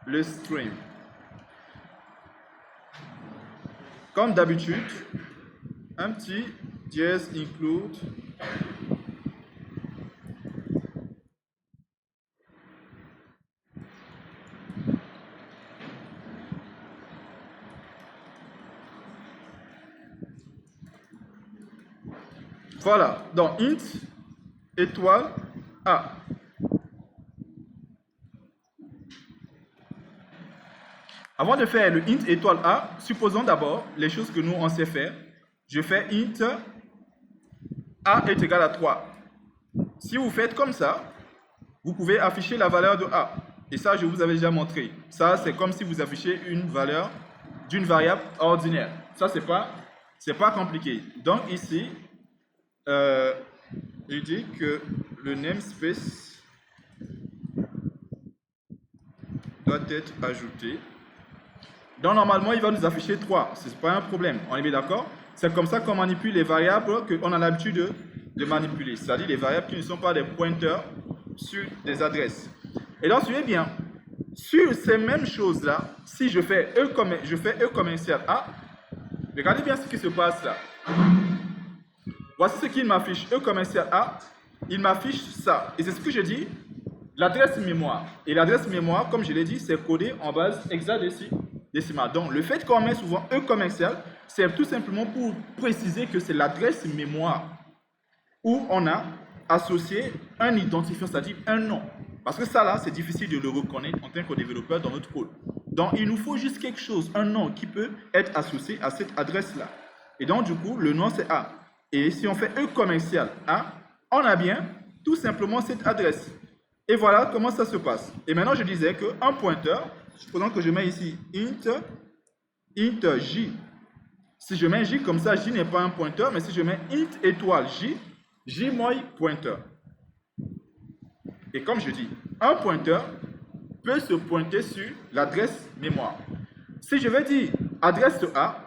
le string. Comme d'habitude, un petit dièse include voilà, donc int étoile A. Avant de faire le int étoile A, supposons d'abord les choses que nous on sait faire. Je fais int A est égal à 3. Si vous faites comme ça, vous pouvez afficher la valeur de A. Et ça, je vous avais déjà montré. Ça, c'est comme si vous affichez une valeur d'une variable ordinaire. Ça, c'est pas compliqué. Donc ici, il dit que le namespace doit être ajouté. Donc normalement, il va nous afficher 3. Ce n'est pas un problème. On est bien d'accord? C'est comme ça qu'on manipule les variables qu'on a l'habitude de manipuler. C'est-à-dire les variables qui ne sont pas des pointeurs sur des adresses. Et donc, suivez bien. Sur ces mêmes choses-là, si je fais E commercial A, regardez bien ce qui se passe là. Voici ce qu'il m'affiche. E commercial A, il m'affiche ça. Et c'est ce que je dis, l'adresse mémoire. Et l'adresse mémoire, comme je l'ai dit, c'est codé en base hexadécimale. Donc, le fait qu'on met souvent E commercial, c'est tout simplement pour préciser que c'est l'adresse mémoire où on a associé un identifiant, c'est-à-dire un nom. Parce que ça, là, c'est difficile de le reconnaître en tant que développeur dans notre code. Donc, il nous faut juste quelque chose, un nom qui peut être associé à cette adresse-là. Et donc, du coup, le nom, c'est A. Et si on fait E commercial A, on a bien tout simplement cette adresse. Et voilà comment ça se passe. Et maintenant, je disais qu'un pointeur, supposons que je mets ici int J. Si je mets J comme ça, J n'est pas un pointeur, mais si je mets int étoile J, J moi pointeur. Et comme je dis, un pointeur peut se pointer sur l'adresse mémoire. Si je vais dire adresse A,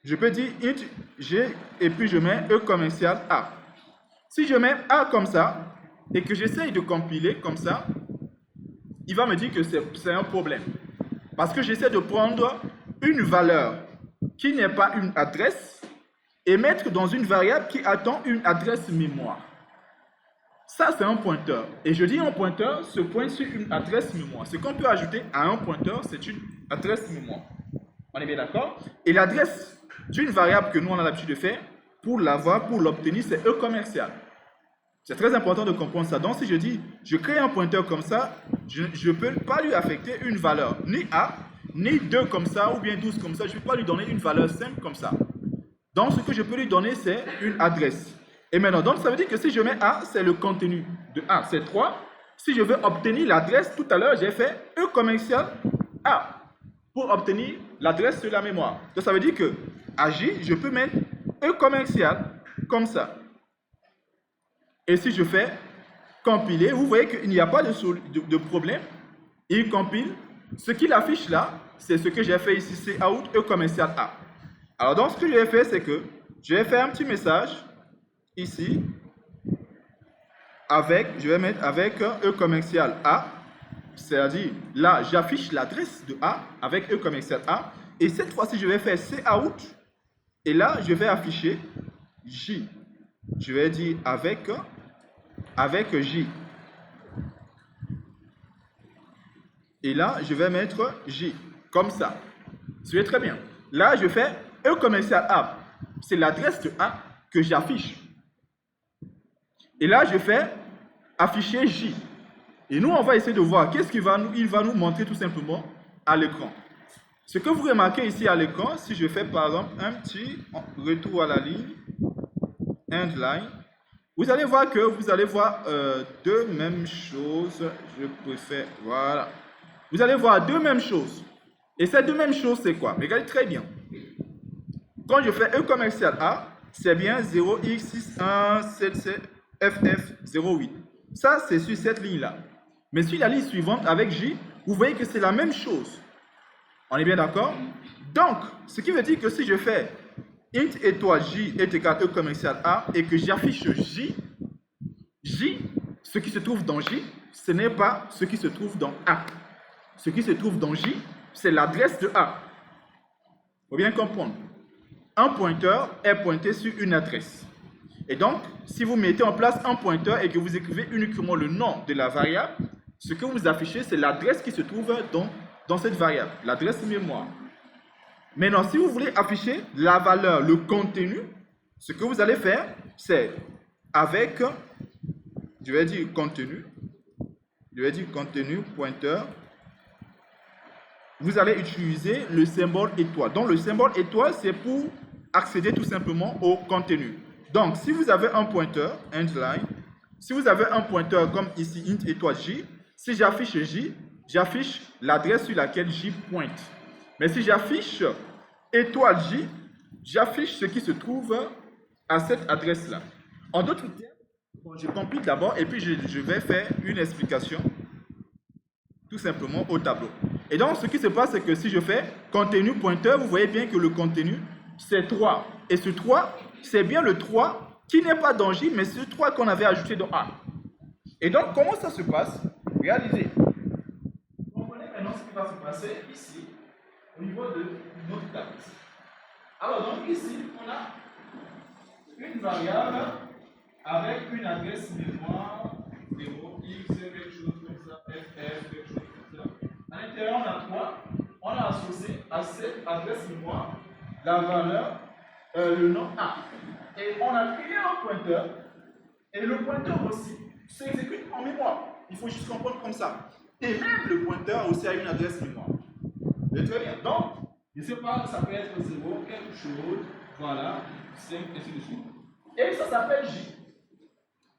je peux dire int G et puis je mets E commercial A. Si je mets A comme ça et que j'essaye de compiler comme ça, il va me dire que c'est un problème. Parce que j'essaie de prendre une valeur qui n'est pas une adresse et mettre dans une variable qui attend une adresse mémoire. Ça, c'est un pointeur. Et je dis un pointeur se pointe sur une adresse mémoire. Ce qu'on peut ajouter à un pointeur, c'est une adresse mémoire. On est bien d'accord? Et l'adresse d'une variable que nous, on a l'habitude de faire, pour l'avoir, pour l'obtenir, c'est E commercial. C'est très important de comprendre ça. Donc, si je dis, je crée un pointeur comme ça, je ne peux pas lui affecter une valeur, ni A, ni 2 comme ça, ou bien 12 comme ça. Je ne peux pas lui donner une valeur simple comme ça. Donc, ce que je peux lui donner, c'est une adresse. Et maintenant, donc, ça veut dire que si je mets A, c'est le contenu de A, c'est 3. Si je veux obtenir l'adresse, tout à l'heure, j'ai fait E commercial A pour obtenir l'adresse sur la mémoire. Donc, ça veut dire que à J, je peux mettre E commercial comme ça. Et si je fais compiler, vous voyez qu'il n'y a pas de problème. Il compile. Ce qu'il affiche là, c'est ce que j'ai fait ici, c'est out E commercial A. Alors, donc, ce que je vais faire, c'est que je vais faire un petit message ici, je vais mettre avec E commercial A, c'est-à-dire là, j'affiche l'adresse de A avec E commercial A, et cette fois-ci, je vais faire cout, et là, je vais afficher J. Je vais dire avec J. Et là, je vais mettre J, comme ça. C'est très bien. Là, je fais E commercial A, c'est l'adresse de A que j'affiche. Et là, je fais afficher J. Et nous, on va essayer de voir qu'est-ce qu'il va nous montrer tout simplement à l'écran. Ce que vous remarquez ici à l'écran, si je fais par exemple un petit retour à la ligne, end line, vous allez voir deux mêmes choses. Je préfère, voilà. Vous allez voir deux mêmes choses. Et ces deux mêmes choses, c'est quoi? Regardez très bien. Quand je fais E commercial A, c'est bien 0x6177FF08. Ça, c'est sur cette ligne-là. Mais sur la ligne suivante, avec J, vous voyez que c'est la même chose. On est bien d'accord? Donc, ce qui veut dire que si je fais int étoile J est égal E commercial A et que j'affiche J, ce qui se trouve dans J, ce n'est pas ce qui se trouve dans A. ce qui se trouve dans J, c'est l'adresse de A. Il faut bien comprendre. Un pointeur est pointé sur une adresse. Et donc, si vous mettez en place un pointeur et que vous écrivez uniquement le nom de la variable, ce que vous affichez, c'est l'adresse qui se trouve dans cette variable, l'adresse mémoire. Maintenant, si vous voulez afficher la valeur, le contenu, ce que vous allez faire, c'est avec, je vais dire contenu pointeur, vous allez utiliser le symbole étoile. Donc, le symbole étoile, c'est pour accéder tout simplement au contenu. Donc, si vous avez un pointeur, endline, si vous avez un pointeur comme ici, int étoile J, si j'affiche J, j'affiche l'adresse sur laquelle J pointe. Mais si j'affiche étoile J, j'affiche ce qui se trouve à cette adresse-là. En d'autres termes, je compile d'abord et puis je vais faire une explication tout simplement au tableau. Et donc, ce qui se passe, c'est que si je fais contenu pointeur, vous voyez bien que le contenu, c'est 3. Et ce 3, c'est bien le 3 qui n'est pas dans J, mais ce 3 qu'on avait ajouté dans A. Et donc, comment ça se passe? Regardez. Comprenez maintenant ce qui va se passer ici, au niveau de notre table. Alors, donc ici, on a une variable avec une adresse mémoire 0x, quelque chose comme ça, ff, quelque chose comme ça. À l'intérieur, on a 3. On a associé à cette adresse mémoire la valeur, le nom A. Et on a créé un pointeur. Et le pointeur aussi s'exécute en mémoire. Il faut juste comprendre comme ça. Et même le pointeur aussi a une adresse mémoire. Très bien. Donc, je ne sais pas, ça peut être 0, quelque chose, voilà, 5, ainsi de suite. Et ça s'appelle J.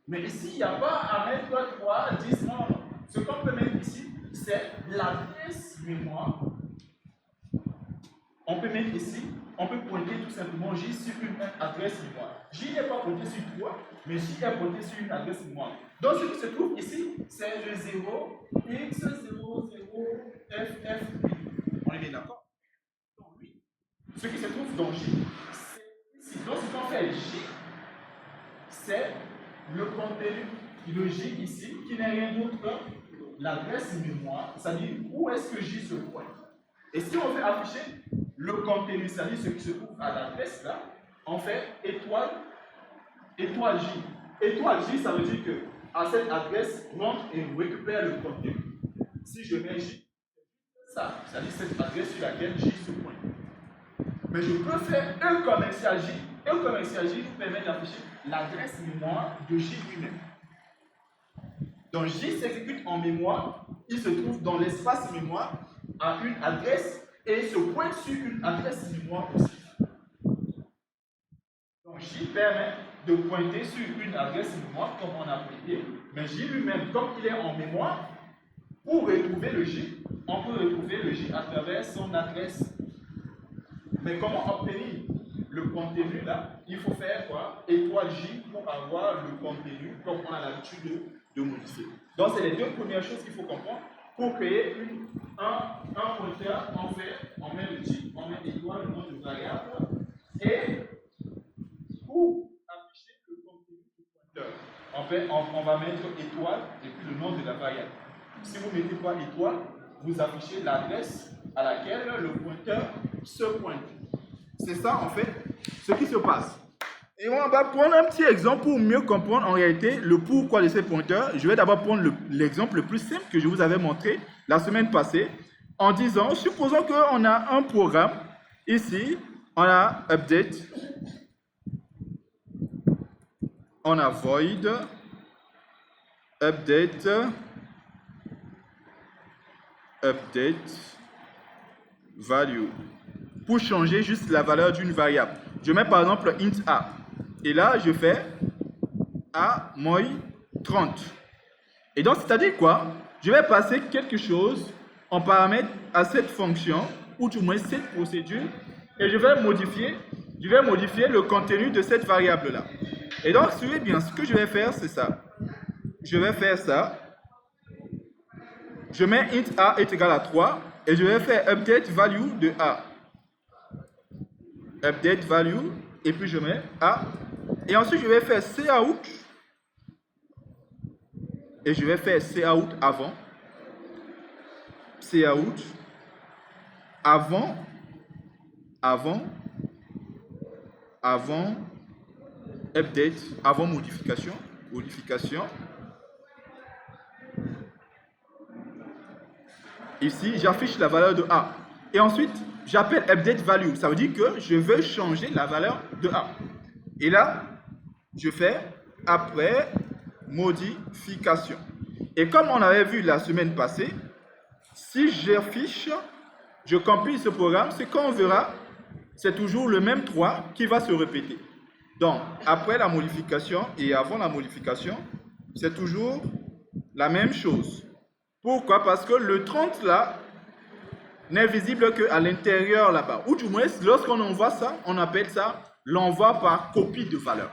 Mais ici, il n'y a pas à mettre 3, 10, non. Ce qu'on peut mettre ici, c'est l'adresse mémoire. On peut mettre ici, on peut pointer tout simplement J sur une adresse mémoire. J n'est pas pointé sur 3, mais J est pointé sur une adresse mémoire. Donc ce qui se trouve ici, c'est le 0, x, 0, 0, ff. On est bien d'accord? Donc oui, ce qui se trouve dans J, c'est ici. Donc ce qu'on fait J, c'est le contenu de J ici, qui n'est rien d'autre que l'adresse mémoire, c'est-à-dire où est-ce que J se pointe. Et si on veut afficher le contenu, c'est-à-dire ce qui se trouve à l'adresse là, on fait étoile J. Étoile J, ça veut dire que à cette adresse, rentre et récupère le contenu. Si je mets J, ça, c'est-à-dire cette adresse sur laquelle J se pointe. Mais je peux faire E commercial J. E commercial J nous permet d'afficher l'adresse mémoire de J lui-même. Donc J s'exécute en mémoire, il se trouve dans l'espace mémoire à une adresse et se pointe sur une adresse mémoire aussi. Donc J permet de pointer sur une adresse mémoire comme on a prévu, mais J lui-même, comme il est en mémoire, pour retrouver le J, on peut retrouver le J à travers son adresse. Mais comment obtenir le contenu là? Il faut faire quoi? Étoile J pour avoir le contenu comme on a l'habitude de modifier. Donc c'est les deux premières choses qu'il faut comprendre. Pour créer un pointeur, on met le type, on met étoile, le nom de variable, et pour afficher le contenu du pointeur, on va mettre étoile et puis le nom de la variable. Si vous ne mettez pas étoile, vous affichez l'adresse à laquelle le pointeur se pointe. C'est ça en fait ce qui se passe. Et on va prendre un petit exemple pour mieux comprendre en réalité le pourquoi de ces pointeurs. Je vais d'abord prendre l'exemple le plus simple que je vous avais montré la semaine passée en disant, supposons qu'on a un programme, ici, on a update, on a void, update, value, pour changer juste la valeur d'une variable. Je mets par exemple int a. Et là, je fais a moins 30. Et donc, c'est-à-dire quoi? Je vais passer quelque chose en paramètre à cette fonction, ou du moins cette procédure, et je vais modifier le contenu de cette variable-là. Et donc, suivez bien, ce que je vais faire, c'est ça. Je vais faire ça. Je mets int a est égal à 3, et je vais faire update value de a. Update value, et puis je mets a. Et ensuite, je vais faire cout, et je vais faire cout avant. cout avant update, avant modification. Ici, j'affiche la valeur de A. Et ensuite, j'appelle update value. Ça veut dire que je veux changer la valeur de A. Et là, je fais après modification. Et comme on avait vu la semaine passée, si j'affiche, je compile ce programme, ce qu'on verra, c'est toujours le même 3 qui va se répéter. Donc, après la modification et avant la modification, c'est toujours la même chose. Pourquoi? Parce que le 30 là n'est visible qu'à l'intérieur là-bas. Ou du moins, lorsqu'on envoie ça, on appelle ça l'envoi par copie de valeur.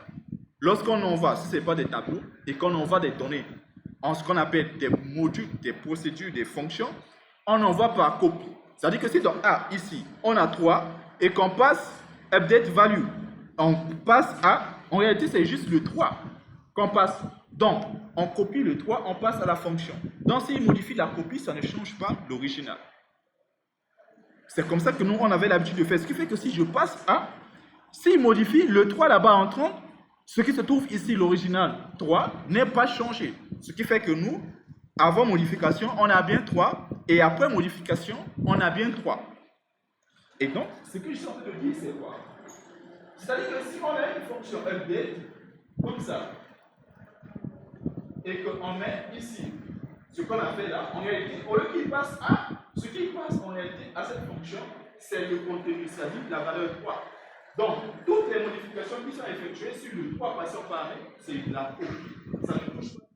Lorsqu'on envoie, si ce n'est pas des tableaux, et qu'on envoie des données en ce qu'on appelle des modules, des procédures, des fonctions, on envoie par copie. C'est-à-dire que si dans A, ici, on a 3, et qu'on passe update value, on passe à, en réalité, c'est juste le 3 qu'on passe. Donc, on copie le 3, on passe à la fonction. Donc, s'il modifie la copie, ça ne change pas l'original. C'est comme ça que nous, on avait l'habitude de faire. Ce qui fait que si je passe à, s'il modifie le 3 là-bas en 30, ce qui se trouve ici, l'original 3, n'est pas changé. Ce qui fait que nous, avant modification, on a bien 3, et après modification, on a bien 3. Et donc, ce que je suis en train de dire, c'est quoi? C'est-à-dire que si on a une fonction update, comme ça, et qu'on met ici ce qu'on a fait là, en réalité, au lieu qu'il passe à, ce qui passe en réalité à cette fonction, c'est le contenu, c'est-à-dire la valeur 3. Donc, toutes les modifications qui sont effectuées sur le 3 passant par paramètre, c'est la copie. Ça ne touche pas.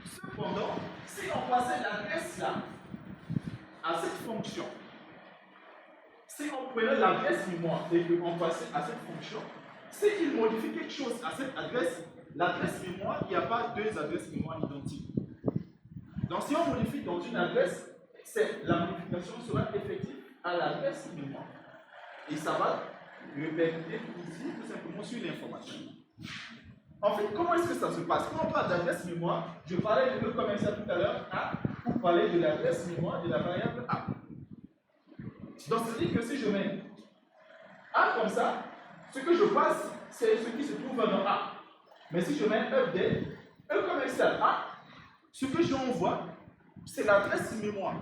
Cependant, si on passait l'adresse là à cette fonction, si on prenait l'adresse mémoire et qu'on passait à cette fonction, s'il modifie quelque chose à cette adresse, l'adresse mémoire, il n'y a pas deux adresses mémoire identiques. Donc, si on modifie dans une adresse, la modification sera effective à l'adresse mémoire. Et ça va répercuter ici, tout simplement, sur l'information. En fait, comment est-ce que ça se passe? Quand on parle d'adresse mémoire, je parlais de commercial tout à l'heure, A, pour parler de l'adresse mémoire de la variable A. Donc, c'est-à-dire que si je mets A comme ça, ce que je passe, c'est ce qui se trouve dans A. Mais si je mets update, un commercial A, ce que j'envoie, c'est l'adresse mémoire.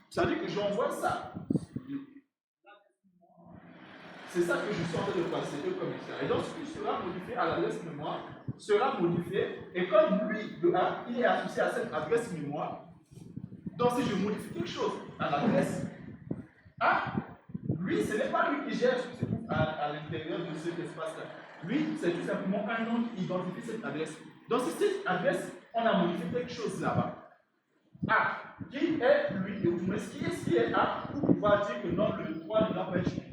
C'est-à-dire que j'envoie ça. C'est ça que je suis en train de passer, le commercial. Et donc, ce qui sera modifié à l'adresse mémoire sera modifié. Et comme lui, le A, il est associé à cette adresse mémoire, donc si je modifie quelque chose à l'adresse A, lui, ce n'est pas lui qui gère ce qui se trouve à l'intérieur de cet espace-là. Lui, c'est tout simplement un nom qui identifie cette adresse. Donc, si cette adresse, on a modifié quelque chose là-bas. A, qui est lui, mais qui est A, pour pouvoir dire que non, le 3 ne doit pas être changé.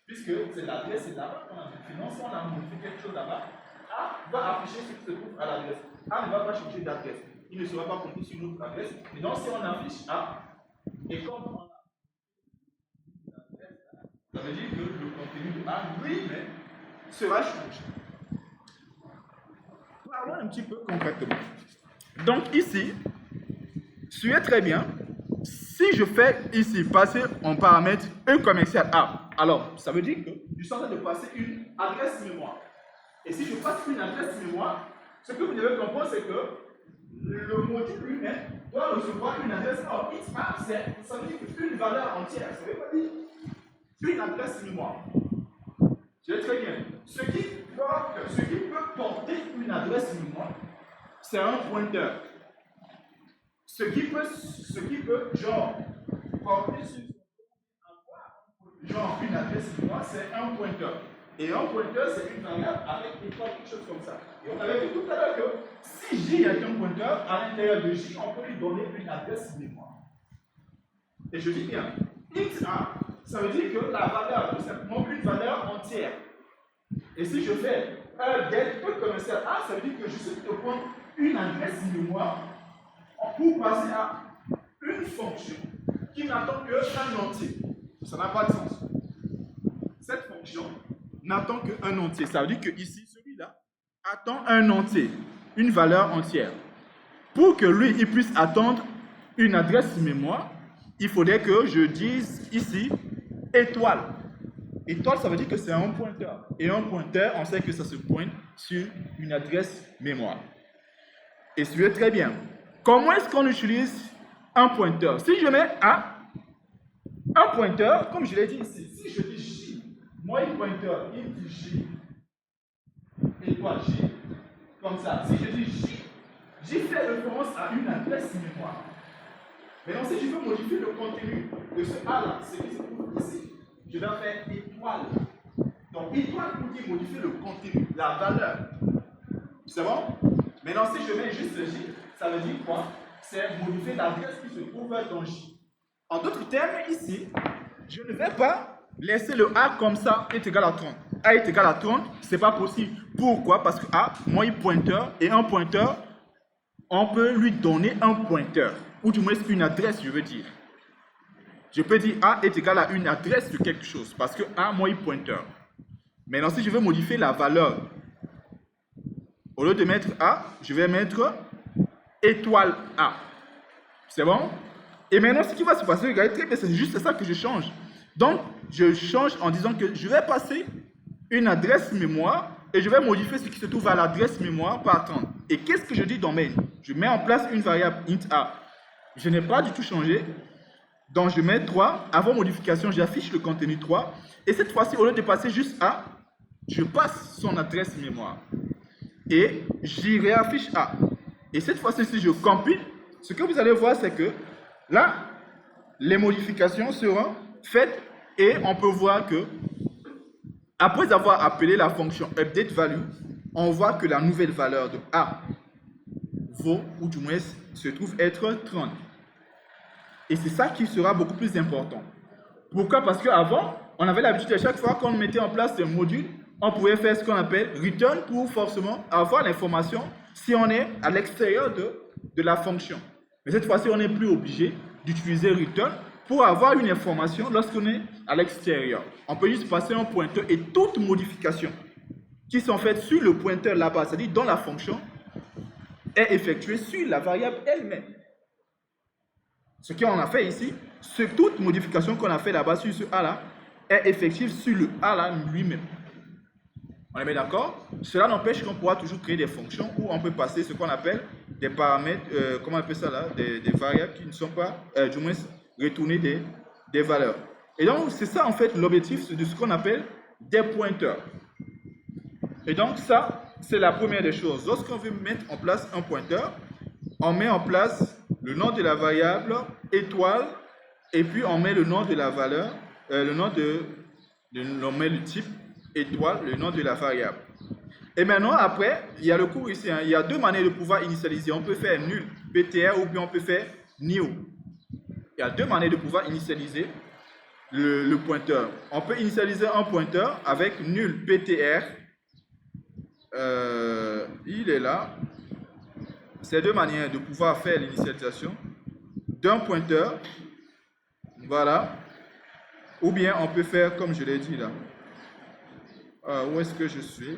Puisque c'est l'adresse là-bas qu'on a modifié. Non, si on a modifié quelque chose là-bas, A va afficher ce qui se trouve à l'adresse. A ne va pas changer d'adresse. Il ne sera pas compté sur notre adresse. Et donc, si on affiche A, et comme on a l'adresse, ça veut dire que le contenu de A lui-même sera changé. Parlons un petit peu concrètement. Donc ici, suivez très bien. Si je fais ici passer en paramètre un commercial A, alors ça veut dire que je suis en train de passer une adresse mémoire. Et si je passe une adresse mémoire, ce que vous devez comprendre, c'est que le module lui-même doit recevoir une adresse. Or, XA, ça veut dire une valeur entière. Ça veut pas dire une adresse mémoire. C'est très bien. Ce qui peut porter une adresse mémoire, c'est un pointeur. Ce qui peut genre, porter sur genre une adresse mémoire, c'est un pointeur. Et un pointeur, c'est une variable avec étoile, quelque chose comme ça. Et on avait vu tout à l'heure que si J est un pointeur, à l'intérieur de J, on peut lui donner une adresse mémoire. Et je dis bien, XA, ça veut dire que la valeur, tout simplement, une valeur entière. Et si je fais un get commercial A, ça veut dire que je suis de prendre une adresse mémoire pour passer à une fonction qui n'attend qu'un entier. Ça n'a pas de sens. Cette fonction n'attend qu'un entier. Ça veut dire que ici, celui-là attend un entier, une valeur entière. Pour que lui, il puisse attendre une adresse mémoire, il faudrait que je dise ici étoile. Étoile, ça veut dire que c'est un pointeur. Et un pointeur, on sait que ça se pointe sur une adresse mémoire. Et suivez très bien. Comment est-ce qu'on utilise un pointeur? Si je mets un pointeur, comme je l'ai dit ici, si je dis J, moi, un pointeur, il dit J, étoile J, comme ça. Si je dis J fait référence à une adresse mémoire. Maintenant, si je veux modifier le contenu de ce A-là, ce qui se trouve ici, je dois faire étoile. Donc, étoile pour dire modifier le contenu, la valeur. C'est bon? Maintenant, si je mets juste J, ça veut dire quoi? C'est modifier l'adresse qui se trouve dans J. En d'autres termes, ici, je ne vais pas laisser le A comme ça est égal à 30. A est égal à 30, ce n'est pas possible. Pourquoi? Parce que A, moi, il pointeur, et un pointeur, on peut lui donner un pointeur, ou du moins une adresse, je veux dire. Je peux dire A est égal à une adresse de quelque chose, parce que A, moi, il pointeur. Maintenant, si je veux modifier la valeur, au lieu de mettre A, je vais mettre étoile A. C'est bon? Et maintenant, ce qui va se passer, regardez très bien, c'est juste ça que je change. Donc, je change en disant que je vais passer une adresse mémoire et je vais modifier ce qui se trouve à l'adresse mémoire par 30. Et qu'est-ce que je dis dans main? Je mets en place une variable int A. Je n'ai pas du tout changé. Donc, je mets 3. Avant modification, j'affiche le contenu 3. Et cette fois-ci, au lieu de passer juste A, je passe son adresse mémoire. Et j'y réaffiche A. Et cette fois-ci, si je compile, ce que vous allez voir, c'est que là, les modifications seront faites et on peut voir que après avoir appelé la fonction updateValue, on voit que la nouvelle valeur de A vaut, ou du moins se trouve être 30. Et c'est ça qui sera beaucoup plus important. Pourquoi? Parce qu'avant, on avait l'habitude à chaque fois qu'on mettait en place un module, on pouvait faire ce qu'on appelle return pour forcément avoir l'information si on est à l'extérieur de la fonction. Mais cette fois-ci, on n'est plus obligé d'utiliser return pour avoir une information lorsqu'on est à l'extérieur. On peut juste passer un pointeur et toute modification qui sont faites sur le pointeur là-bas, c'est-à-dire dans la fonction, est effectuée sur la variable elle-même. Ce qu'on a fait ici, c'est toute modification qu'on a fait là-bas sur ce A-là est effective sur le A-là lui-même. On est bien d'accord? Cela n'empêche qu'on pourra toujours créer des fonctions où on peut passer ce qu'on appelle des paramètres, comment on appelle ça là, des variables qui ne sont pas, du moins, retourner des valeurs. Et donc, c'est ça en fait l'objectif de ce qu'on appelle des pointeurs. Et donc, ça, c'est la première des choses. Lorsqu'on veut mettre en place un pointeur, on met en place le nom de la variable étoile et puis on met le nom de la valeur, on met le type étoile, le nom de la variable. Et maintenant, après, il y a le cours ici. Il y a deux manières de pouvoir initialiser. On peut faire nul, PTR, ou bien on peut faire new. Il y a deux manières de pouvoir initialiser le pointeur. On peut initialiser un pointeur avec nul, PTR. Il est là. C'est deux manières de pouvoir faire l'initialisation d'un pointeur. Voilà. Ou bien on peut faire comme je l'ai dit là. Où est-ce que je suis?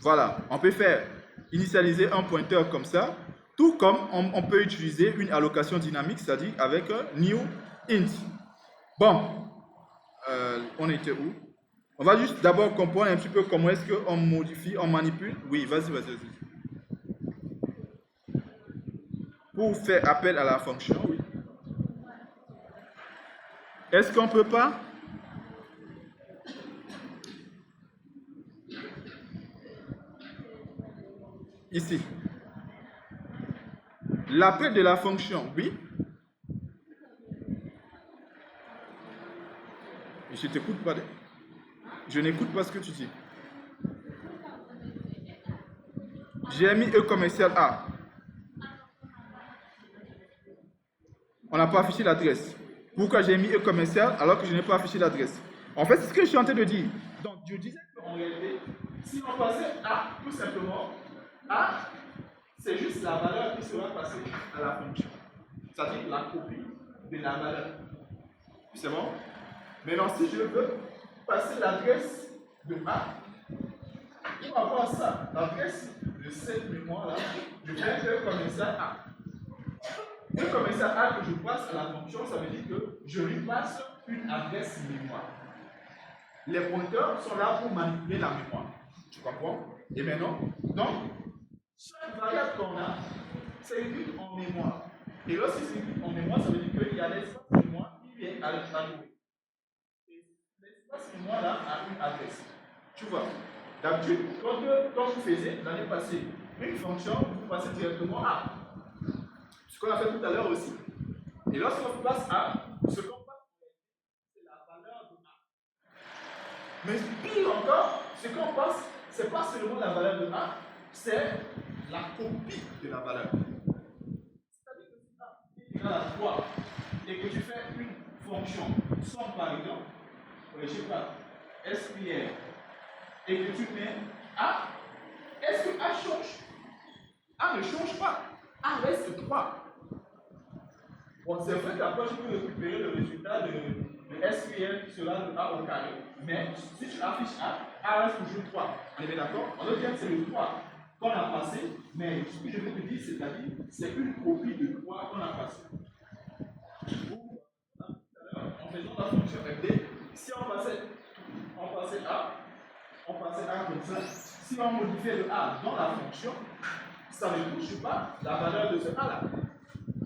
Voilà, on peut faire initialiser un pointeur comme ça, tout comme on peut utiliser une allocation dynamique, c'est-à-dire avec new int. Bon, on était où? On va juste d'abord comprendre un petit peu comment est-ce qu'on modifie, on manipule. Oui, vas-y. Pour faire appel à la fonction, oui. Est-ce qu'on ne peut pas? Ici. L'appel de la fonction, oui. Je t'écoute pas. Je n'écoute pas ce que tu dis. J'ai mis E commercial A. On n'a pas affiché l'adresse. Pourquoi j'ai mis E commercial alors que je n'ai pas affiché l'adresse? En fait, c'est ce que je suis en train de dire. Donc, je disais qu'en réalité, si on passait A, tout simplement, A, c'est juste la valeur qui sera passée à la fonction. C'est-à-dire la copie de la valeur. C'est bon? Maintenant, si je veux passer l'adresse de A, pour avoir ça, l'adresse de cette mémoire-là, je fais E commercial A. E commercial A que je passe à la fonction, ça veut dire que je lui passe une adresse mémoire. Les pointeurs sont là pour manipuler la mémoire. Tu comprends? Et maintenant, donc, chaque variable qu'on a, c'est une en mémoire. Et lorsque c'est une en mémoire, ça veut dire qu'il y a l'espace mémoire qui est alloué. Et l'espace mémoire là a une adresse. Tu vois? D'habitude, quand vous faisiez l'année passée une fonction, vous passez directement à. Ce qu'on a fait tout à l'heure aussi. Et lorsqu'on passe à, ce qu'on passe, c'est la valeur de A. Mais pire encore, ce qu'on passe, ce n'est pas seulement la valeur de A, c'est la copie de la valeur. C'est-à-dire que si A est égal à 3 et que tu fais une fonction somme par exemple, je ne sais pas, SQL, et que tu mets A, est-ce que A change? A ne change pas. A reste 3. Bon, c'est vrai qu'après, tu peux récupérer le résultat de SQL qui sera de A au carré. Mais si tu affiches A reste toujours 3. On est bien d'accord? En d'autres termes, c'est le 3 qu'on a passé, mais ce que je veux te dire, c'est-à-dire, c'est une copie de 3 qu'on a passé. En faisant la fonction FD, si on passait A comme ça, si on modifiait le A dans la fonction, ça ne touche pas la valeur de ce A là.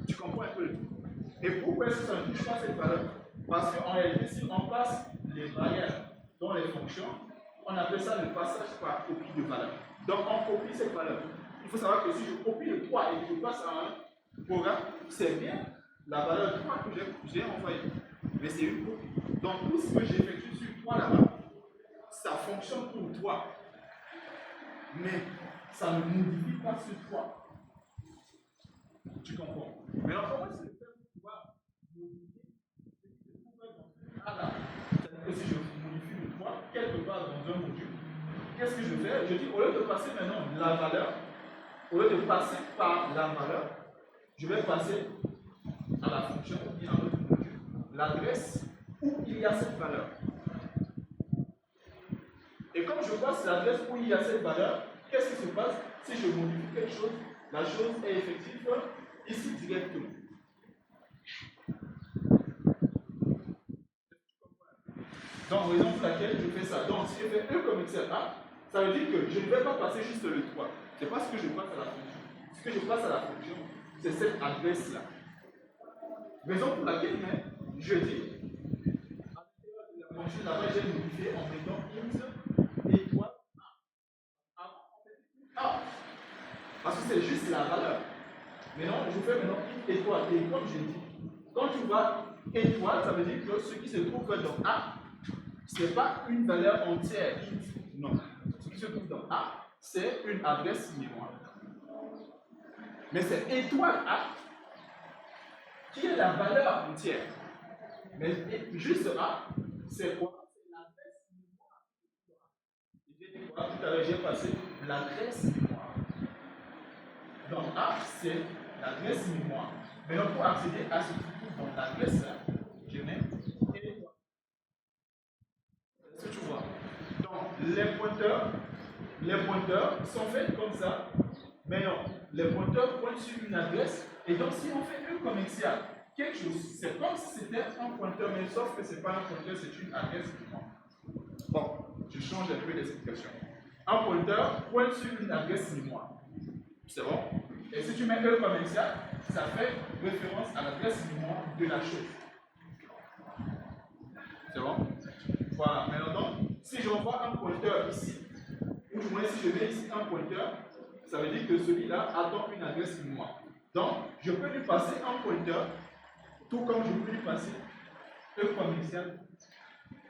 Tu comprends un peu le tout? Et pourquoi est-ce que ça ne touche pas cette valeur? Parce qu'en réalité, si on passe les variables dans les fonctions, on appelle ça le passage par copie de valeur. Donc on copie cette valeur. Il faut savoir que si je copie le 3 et que je passe à un programme, c'est bien la valeur 3 que j'ai envoyée. Mais c'est une copie. Donc tout ce que j'effectue sur 3 là-bas, ça fonctionne pour 3. Mais ça ne modifie pas ce 3. Tu comprends? Mais alors, comment est-ce que je fais pour pouvoir modifier ce qui se trouve dans ce A-là? C'est-à-dire que si je modifie le 3 quelque part dans un module, qu'est-ce que je fais? Je dis, au lieu de passer maintenant la valeur, au lieu de passer par la valeur, je vais passer à la fonction ou bien à notre module l'adresse où il y a cette valeur. Et comme je passe l'adresse où il y a cette valeur, qu'est-ce qui se passe si je modifie quelque chose? La chose est effective ici directement. Donc, raison pour laquelle je fais ça. Donc, si je fais E comme Excel A, ça veut dire que je ne vais pas passer juste le 3. Ce n'est pas ce que je passe à la fonction. Ce que je passe à la fonction, c'est cette adresse-là. Raison pour laquelle je dis, à l'intérieur de la fonction là-bas, j'ai modifié en mettant int étoile A. Avant, on fait A. Parce que c'est juste la valeur. Maintenant, je fais maintenant int étoile. Et comme j'ai dit, quand tu vois étoile, ça veut dire que ce qui se trouve dans A, ce n'est pas une valeur entière, int. Non. Ce qui se trouve dans A, c'est une adresse mémoire. Mais c'est étoile A qui est la valeur entière. Mais juste A, c'est quoi? C'est l'adresse mémoire. J'ai dit quoi? Tout à l'heure, j'ai passé l'adresse mémoire. Donc A, c'est l'adresse mémoire. Maintenant, pour accéder à ce qui se trouve dans l'adresse là, je mets étoile. Est-ce que tu vois? Donc, les pointeurs sont faits comme ça. Mais non, les pointeurs pointent sur une adresse. Et donc, si on fait un commercial, quelque chose, c'est comme si c'était un pointeur, mais sauf que ce n'est pas un pointeur, c'est une adresse mémoire. Bon, je change un peu l'explication. Un pointeur pointe sur une adresse mémoire. C'est bon? Et si tu mets E commercial, ça fait référence à l'adresse mémoire de la chose. C'est bon? Voilà. Maintenant, si j'envoie un pointeur ici, ou du moins si je mets ici un pointeur, ça veut dire que celui-là attend une adresse mémoire. Donc, je peux lui passer un pointeur, tout comme je peux lui passer E commercial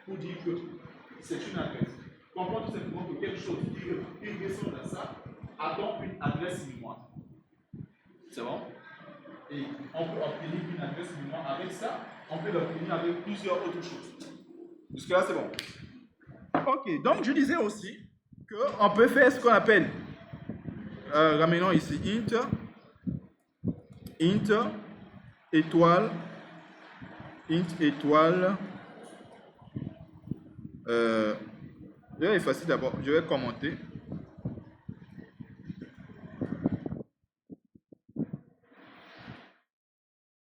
pour dire que c'est une adresse. Comprends tout simplement que quelque chose qui descend dans ça attend une adresse mémoire. C'est bon? Et on peut obtenir une adresse mémoire avec ça, on peut l'obtenir avec plusieurs autres choses. Jusque-là, c'est bon. Ok, donc je disais aussi qu'on peut faire ce qu'on appelle, ramenons ici int étoile, je vais effacer d'abord, je vais commenter.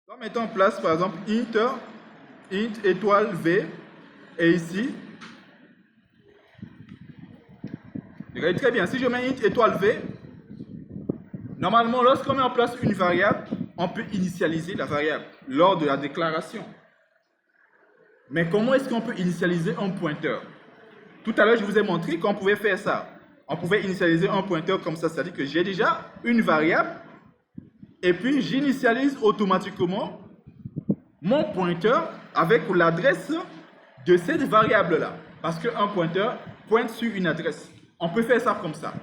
Donc, mettons en place, par exemple, int étoile v, et ici, regardez très bien, si je mets int étoile v, normalement, lorsqu'on met en place une variable, on peut initialiser la variable lors de la déclaration. Mais comment est-ce qu'on peut initialiser un pointeur? Tout à l'heure, je vous ai montré qu'on pouvait faire ça. On pouvait initialiser un pointeur comme ça, c'est-à-dire que j'ai déjà une variable et puis j'initialise automatiquement mon pointeur avec l'adresse de cette variable-là. Parce qu'un pointeur pointe sur une adresse. On peut faire ça comme ça.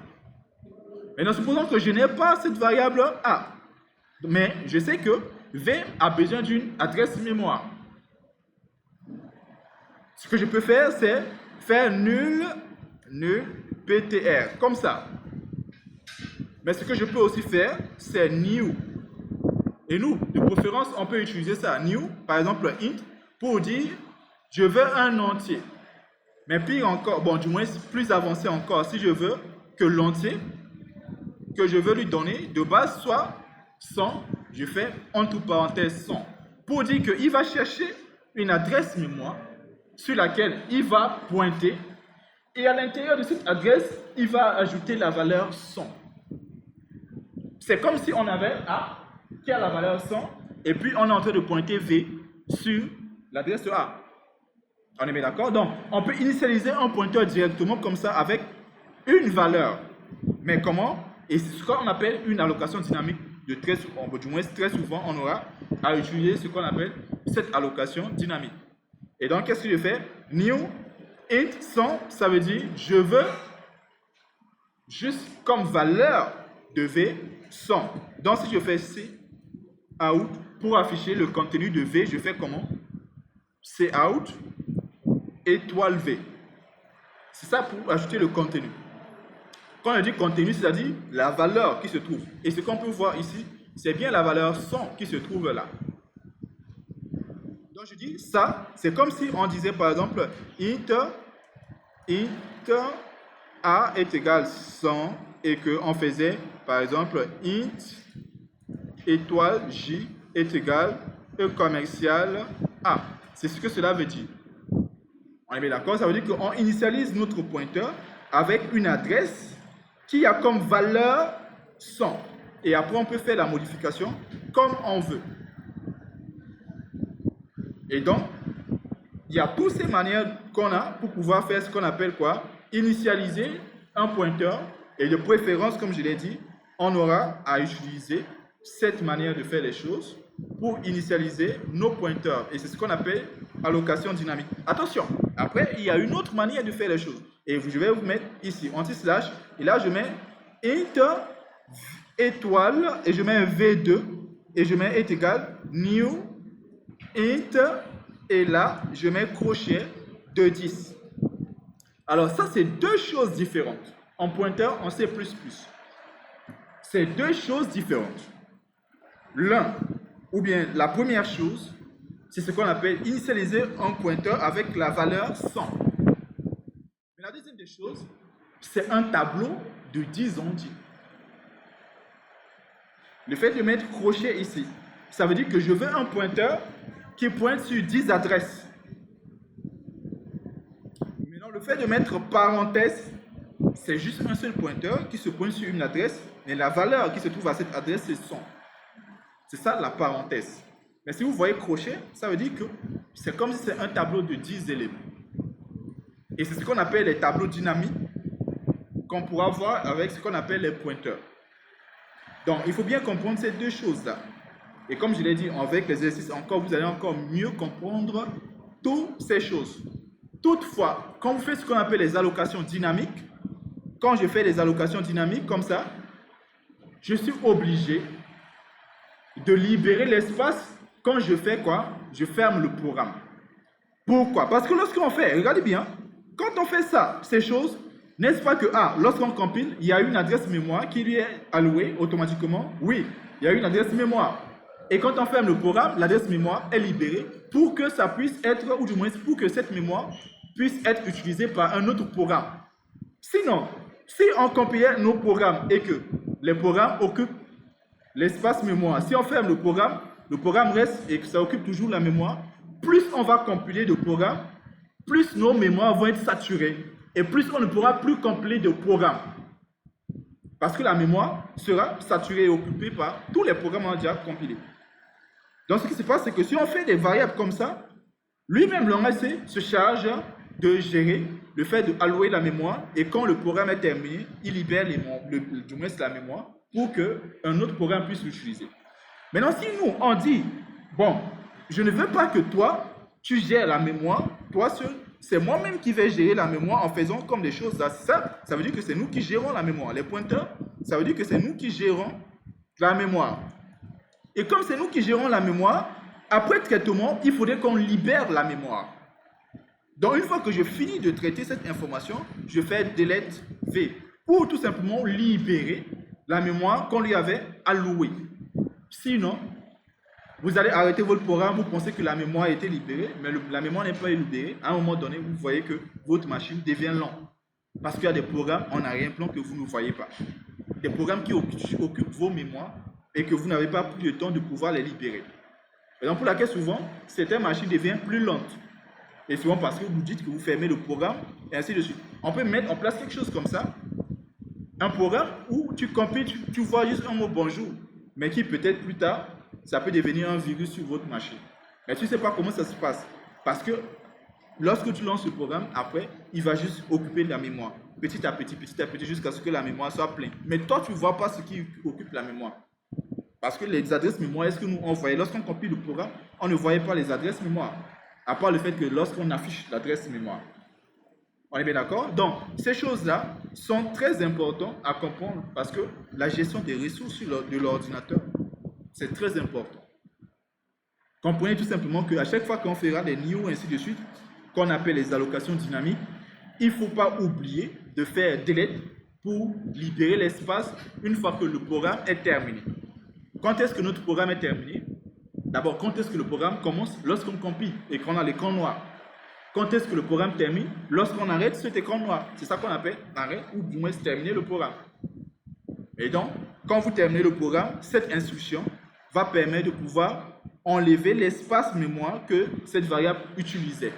Maintenant, supposons que je n'ai pas cette variable A. Mais je sais que V a besoin d'une adresse mémoire. Ce que je peux faire, c'est faire nul ptr, comme ça. Mais ce que je peux aussi faire, c'est new. Et nous, de préférence, on peut utiliser ça, new, par exemple int, pour dire je veux un entier. Mais pire encore, bon, du moins plus avancé encore, si je veux que l'entier que je veux lui donner de base soit 100, je fais entre parenthèses 100. Pour dire qu'il va chercher une adresse mémoire sur laquelle il va pointer et à l'intérieur de cette adresse, il va ajouter la valeur 100. C'est comme si on avait A qui a la valeur 100 et puis on est en train de pointer V sur l'adresse A. On est bien d'accord? Donc, on peut initialiser un pointeur directement comme ça avec une valeur. Mais comment? Et c'est ce qu'on appelle une allocation dynamique. Du moins, très souvent, on aura à utiliser ce qu'on appelle cette allocation dynamique. Et donc, qu'est-ce que je fais? New int 100, ça veut dire je veux juste comme valeur de V 100. Donc, si je fais cout pour afficher le contenu de V, je fais comment? Cout étoile V. C'est ça pour ajouter le contenu. Quand on dit contenu, c'est-à-dire la valeur qui se trouve. Et ce qu'on peut voir ici, c'est bien la valeur 100 qui se trouve là. Donc je dis ça, c'est comme si on disait par exemple int a est égal 100 et qu'on faisait par exemple int étoile j est égal e commercial a. C'est ce que cela veut dire. On est bien d'accord? Ça veut dire qu'on initialise notre pointeur avec une adresse qui a comme valeur 100. Et après, on peut faire la modification comme on veut. Et donc, il y a toutes ces manières qu'on a pour pouvoir faire ce qu'on appelle quoi? Initialiser un pointeur. Et de préférence, comme je l'ai dit, on aura à utiliser cette manière de faire les choses pour initialiser nos pointeurs. Et c'est ce qu'on appelle allocation dynamique. Attention, après, il y a une autre manière de faire les choses. Et je vais vous mettre ici, anti-slash, et là je mets int étoile, et je mets v2, et je mets est égal new int, et là je mets crochet de 10. Alors ça c'est deux choses différentes. En pointeur, en C++. C'est deux choses différentes. L'un, ou bien la première chose, c'est ce qu'on appelle initialiser un pointeur avec la valeur 100. Mais la deuxième des choses, c'est un tableau de 10 entiers. Le fait de mettre crochet ici, ça veut dire que je veux un pointeur qui pointe sur 10 adresses. Maintenant, le fait de mettre parenthèse, c'est juste un seul pointeur qui se pointe sur une adresse, mais la valeur qui se trouve à cette adresse, c'est 100. C'est ça la parenthèse. Mais si vous voyez crochet, ça veut dire que c'est comme si c'est un tableau de 10 éléments. Et c'est ce qu'on appelle les tableaux dynamiques qu'on pourra voir avec ce qu'on appelle les pointeurs. Donc, il faut bien comprendre ces deux choses-là. Et comme je l'ai dit, avec les exercices encore, vous allez encore mieux comprendre toutes ces choses. Toutefois, quand vous faites ce qu'on appelle les allocations dynamiques, quand je fais les allocations dynamiques comme ça, je suis obligé de libérer l'espace quand je fais quoi? Je ferme le programme. Pourquoi? Parce que lorsqu'on fait, regardez bien, quand on fait ça, ces choses, n'est-ce pas que lorsqu'on compile, il y a une adresse mémoire qui lui est allouée automatiquement? Oui, il y a une adresse mémoire. Et quand on ferme le programme, l'adresse mémoire est libérée pour que ça puisse être, ou du moins pour que cette mémoire puisse être utilisée par un autre programme. Sinon, si on compilait nos programmes et que les programmes occupent l'espace mémoire, si on ferme le programme, le programme reste et que ça occupe toujours la mémoire, plus on va compiler de programmes, plus nos mémoires vont être saturées et plus on ne pourra plus compiler de programmes. Parce que la mémoire sera saturée et occupée par tous les programmes qu'on a déjà compilés. Donc ce qui se passe, c'est que si on fait des variables comme ça, lui-même, le langage C se charge de gérer le fait d'allouer la mémoire et quand le programme est terminé, il libère du moins la mémoire pour qu'un autre programme puisse l'utiliser. Maintenant, si nous, on dit, bon, je ne veux pas que toi, tu gères la mémoire, toi seul, c'est moi-même qui vais gérer la mémoire en faisant comme des choses assez simples, ça veut dire que c'est nous qui gérons la mémoire. Les pointeurs, ça veut dire que c'est nous qui gérons la mémoire. Et comme c'est nous qui gérons la mémoire, après traitement, il faudrait qu'on libère la mémoire. Donc, une fois que je finis de traiter cette information, je fais delete V pour tout simplement libérer la mémoire qu'on lui avait allouée. Sinon, vous allez arrêter votre programme, vous pensez que la mémoire a été libérée, mais la mémoire n'est pas libérée. À un moment donné, vous voyez que votre machine devient lente. Parce qu'il y a des programmes en arrière-plan que vous ne voyez pas. Des programmes qui occupent vos mémoires et que vous n'avez pas pris le temps de pouvoir les libérer. Et donc pour laquelle souvent, certaines machines deviennent plus lentes. Et souvent parce que vous dites que vous fermez le programme et ainsi de suite. On peut mettre en place quelque chose comme ça. Un programme où tu compiles, tu vois juste un mot bonjour, mais qui peut-être plus tard, ça peut devenir un virus sur votre machine. Mais tu ne sais pas comment ça se passe. Parce que lorsque tu lances le programme, après, il va juste occuper de la mémoire. Petit à petit, jusqu'à ce que la mémoire soit pleine. Mais toi, tu ne vois pas ce qui occupe la mémoire. Parce que les adresses mémoire, est-ce que nous, on voyait, lorsqu'on compile le programme, on ne voyait pas les adresses mémoire. À part le fait que lorsqu'on affiche l'adresse mémoire. On est bien d'accord? Donc, ces choses-là sont très importantes à comprendre parce que la gestion des ressources de l'ordinateur, c'est très important. Comprenez tout simplement qu'à chaque fois qu'on fera des niveaux, ainsi de suite, qu'on appelle les allocations dynamiques, il ne faut pas oublier de faire delete pour libérer l'espace une fois que le programme est terminé. Quand est-ce que notre programme est terminé? D'abord, quand est-ce que le programme commence? Lorsqu'on compile et qu'on a l'écran noir. Quand est-ce que le programme termine? Lorsqu'on arrête cet écran noir. C'est ça qu'on appelle arrêt ou du moins terminer le programme. Et donc, quand vous terminez le programme, cette instruction va permettre de pouvoir enlever l'espace mémoire que cette variable utilisait.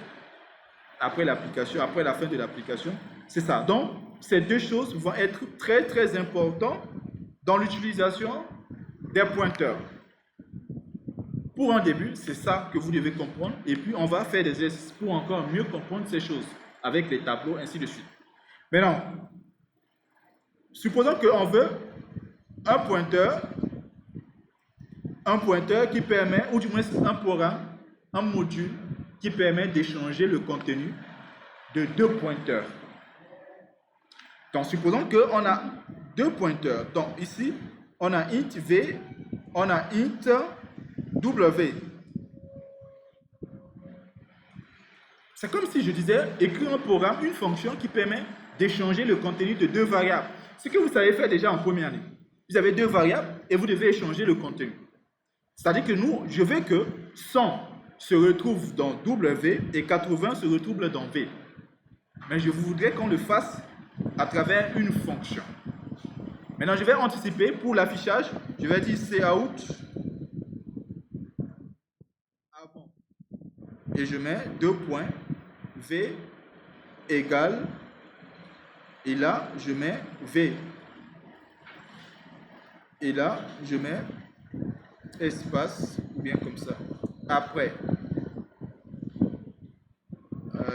Après l'application, après la fin de l'application, c'est ça. Donc, ces deux choses vont être très très importantes dans l'utilisation des pointeurs. Pour un début, c'est ça que vous devez comprendre. Et puis, on va faire des exercices pour encore mieux comprendre ces choses avec les tableaux, ainsi de suite. Maintenant, supposons qu'on veut un pointeur qui permet, ou du moins un programme, un module qui permet d'échanger le contenu de deux pointeurs. Donc, supposons qu'on a deux pointeurs. Donc, ici, on a int v, on a int w. C'est comme si je disais écrire un programme, une fonction qui permet d'échanger le contenu de deux variables. Ce que vous savez faire déjà en première année. Vous avez deux variables et vous devez échanger le contenu. C'est-à-dire que nous, je veux que 100 se retrouve dans W et 80 se retrouve dans V. Mais je voudrais qu'on le fasse à travers une fonction. Maintenant, je vais anticiper pour l'affichage. Je vais dire cout avant. Et je mets deux points. V égale. Et là, je mets V. Et là, je mets espace, ou bien comme ça. Après,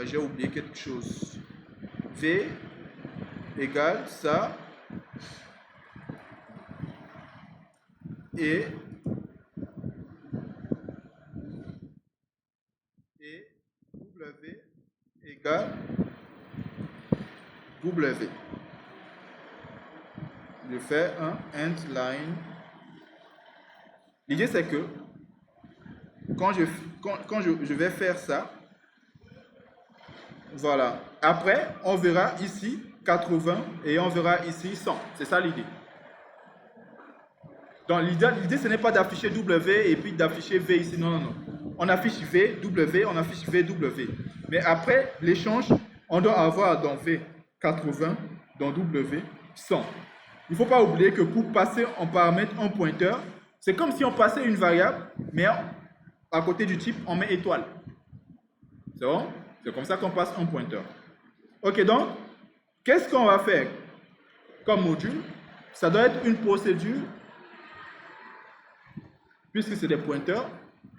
j'ai oublié quelque chose. V égale ça. Et W égale W. Je fais un end line. L'idée c'est que quand je vais faire ça, voilà. Après, on verra ici 80 et on verra ici 100. C'est ça l'idée. Donc l'idée ce n'est pas d'afficher W et puis d'afficher V ici. Non, non, non. On affiche V, W, on affiche V, W. Mais après l'échange, on doit avoir dans V 80, dans W 100. Il ne faut pas oublier que pour passer en paramètre un pointeur, C'est comme si on passait une variable, mais à côté du type, on met étoile. C'est bon? C'est comme ça qu'on passe un pointeur. Ok, donc, qu'est-ce qu'on va faire comme module? Ça doit être une procédure, puisque c'est des pointeurs.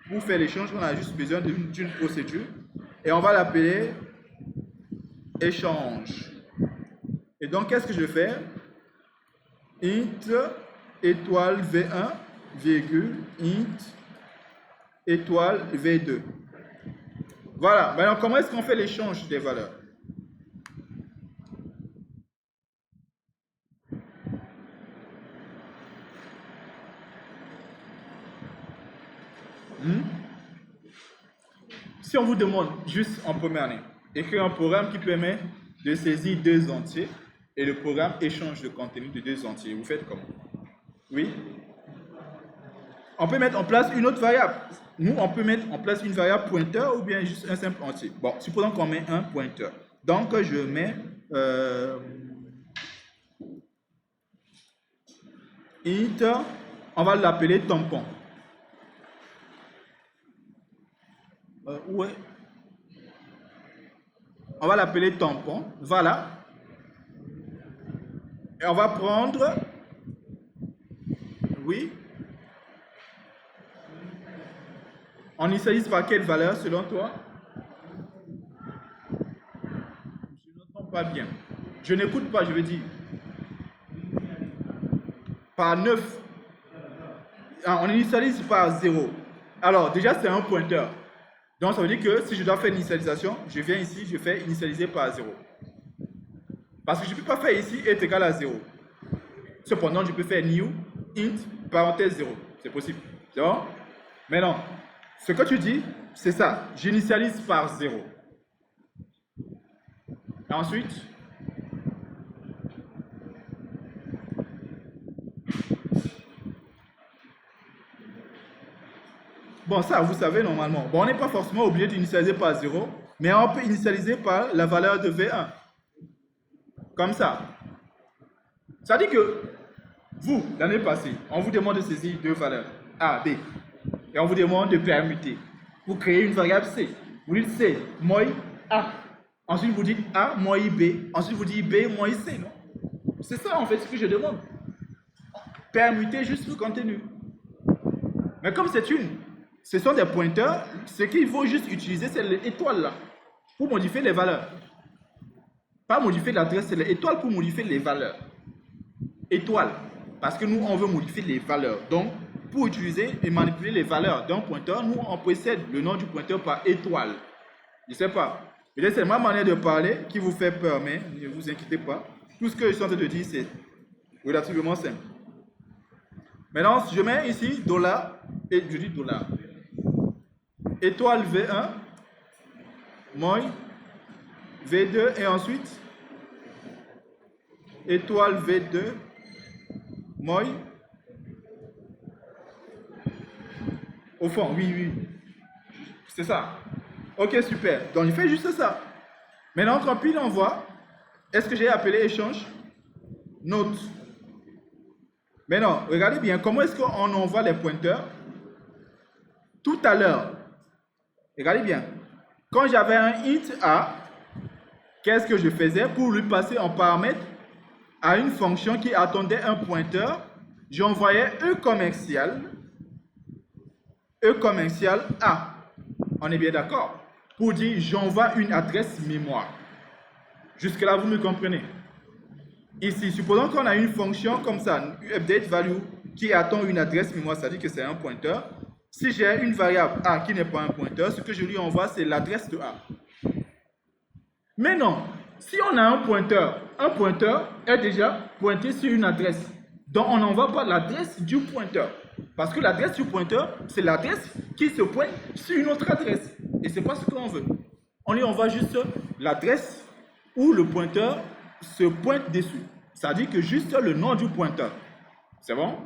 Pour faire l'échange, on a juste besoin d'une procédure. Et on va l'appeler échange. Et donc, qu'est-ce que je vais faire? Int étoile V1, virgule, int étoile V2. Voilà. Maintenant, comment est-ce qu'on fait l'échange des valeurs? Si on vous demande juste en première année, écrire un programme qui permet de saisir deux entiers et le programme échange le contenu de deux entiers, vous faites comment? Oui? On peut mettre en place une autre variable. Nous, on peut mettre en place une variable pointeur ou bien juste un simple entier. Bon, supposons qu'on met un pointeur. Donc, je mets int, on va l'appeler tampon. Ouais. On va l'appeler tampon. Voilà. Et on va prendre... Oui. On initialise par quelle valeur selon toi? Je n'entends pas bien. Je n'écoute pas, je veux dire. Par 9. Ah, on initialise par 0. Alors, déjà, c'est un pointeur. Donc, ça veut dire que si je dois faire une initialisation, je viens ici, je fais initialiser par 0. Parce que je ne peux pas faire ici est égal à 0. Cependant, je peux faire new, int, parenthèse 0. C'est possible. C'est bon? Maintenant, ce que tu dis, c'est ça. J'initialise par 0. Et ensuite, bon, ça, vous savez normalement. Bon, on n'est pas forcément obligé d'initialiser par 0, mais on peut initialiser par la valeur de V1. Comme ça. Ça dit que vous, l'année passée, on vous demande de saisir deux valeurs, A, B. Et on vous demande de permuter. Vous créez une variable C. Vous dites C, moi A. Ensuite, vous dites A, moi B. Ensuite, vous dites B, moi C, non? C'est ça, en fait, ce que je demande. Permuter juste le contenu. Mais comme ce sont des pointeurs, ce qu'il faut juste utiliser, c'est l'étoile là, pour modifier les valeurs. Pas modifier l'adresse, c'est l'étoile pour modifier les valeurs. Étoile, parce que nous, on veut modifier les valeurs. Donc, pour utiliser et manipuler les valeurs d'un pointeur, nous, on précède le nom du pointeur par étoile. Je ne sais pas. Peut-être c'est ma manière de parler qui vous fait peur, mais ne vous inquiétez pas. Tout ce que je suis en train de dire, c'est relativement simple. Maintenant, je mets ici dollar, et je dis dollar. Étoile V1, moi, V2, et ensuite, étoile V2, moi, au fond, oui. C'est ça. Ok, super. Donc, il fait juste ça. Maintenant, quand pile envoie, est-ce que j'ai appelé échange? Note. Maintenant, regardez bien, comment est-ce qu'on envoie les pointeurs? Tout à l'heure, regardez bien, quand j'avais un int A, qu'est-ce que je faisais pour lui passer en paramètre à une fonction qui attendait un pointeur? J'envoyais E commercial A. On est bien d'accord? Pour dire j'envoie une adresse mémoire. Jusque-là, vous me comprenez? Ici, supposons qu'on a une fonction comme ça, update value, qui attend une adresse mémoire, ça dit que c'est un pointeur. Si j'ai une variable A qui n'est pas un pointeur, ce que je lui envoie, c'est l'adresse de A. Mais non, si on a un pointeur est déjà pointé sur une adresse. Donc, on n'envoie pas l'adresse du pointeur. Parce que l'adresse du pointeur, c'est l'adresse qui se pointe sur une autre adresse. Et ce n'est pas ce qu'on veut. On lui envoie juste l'adresse où le pointeur se pointe dessus. Ça dit que juste le nom du pointeur. C'est bon?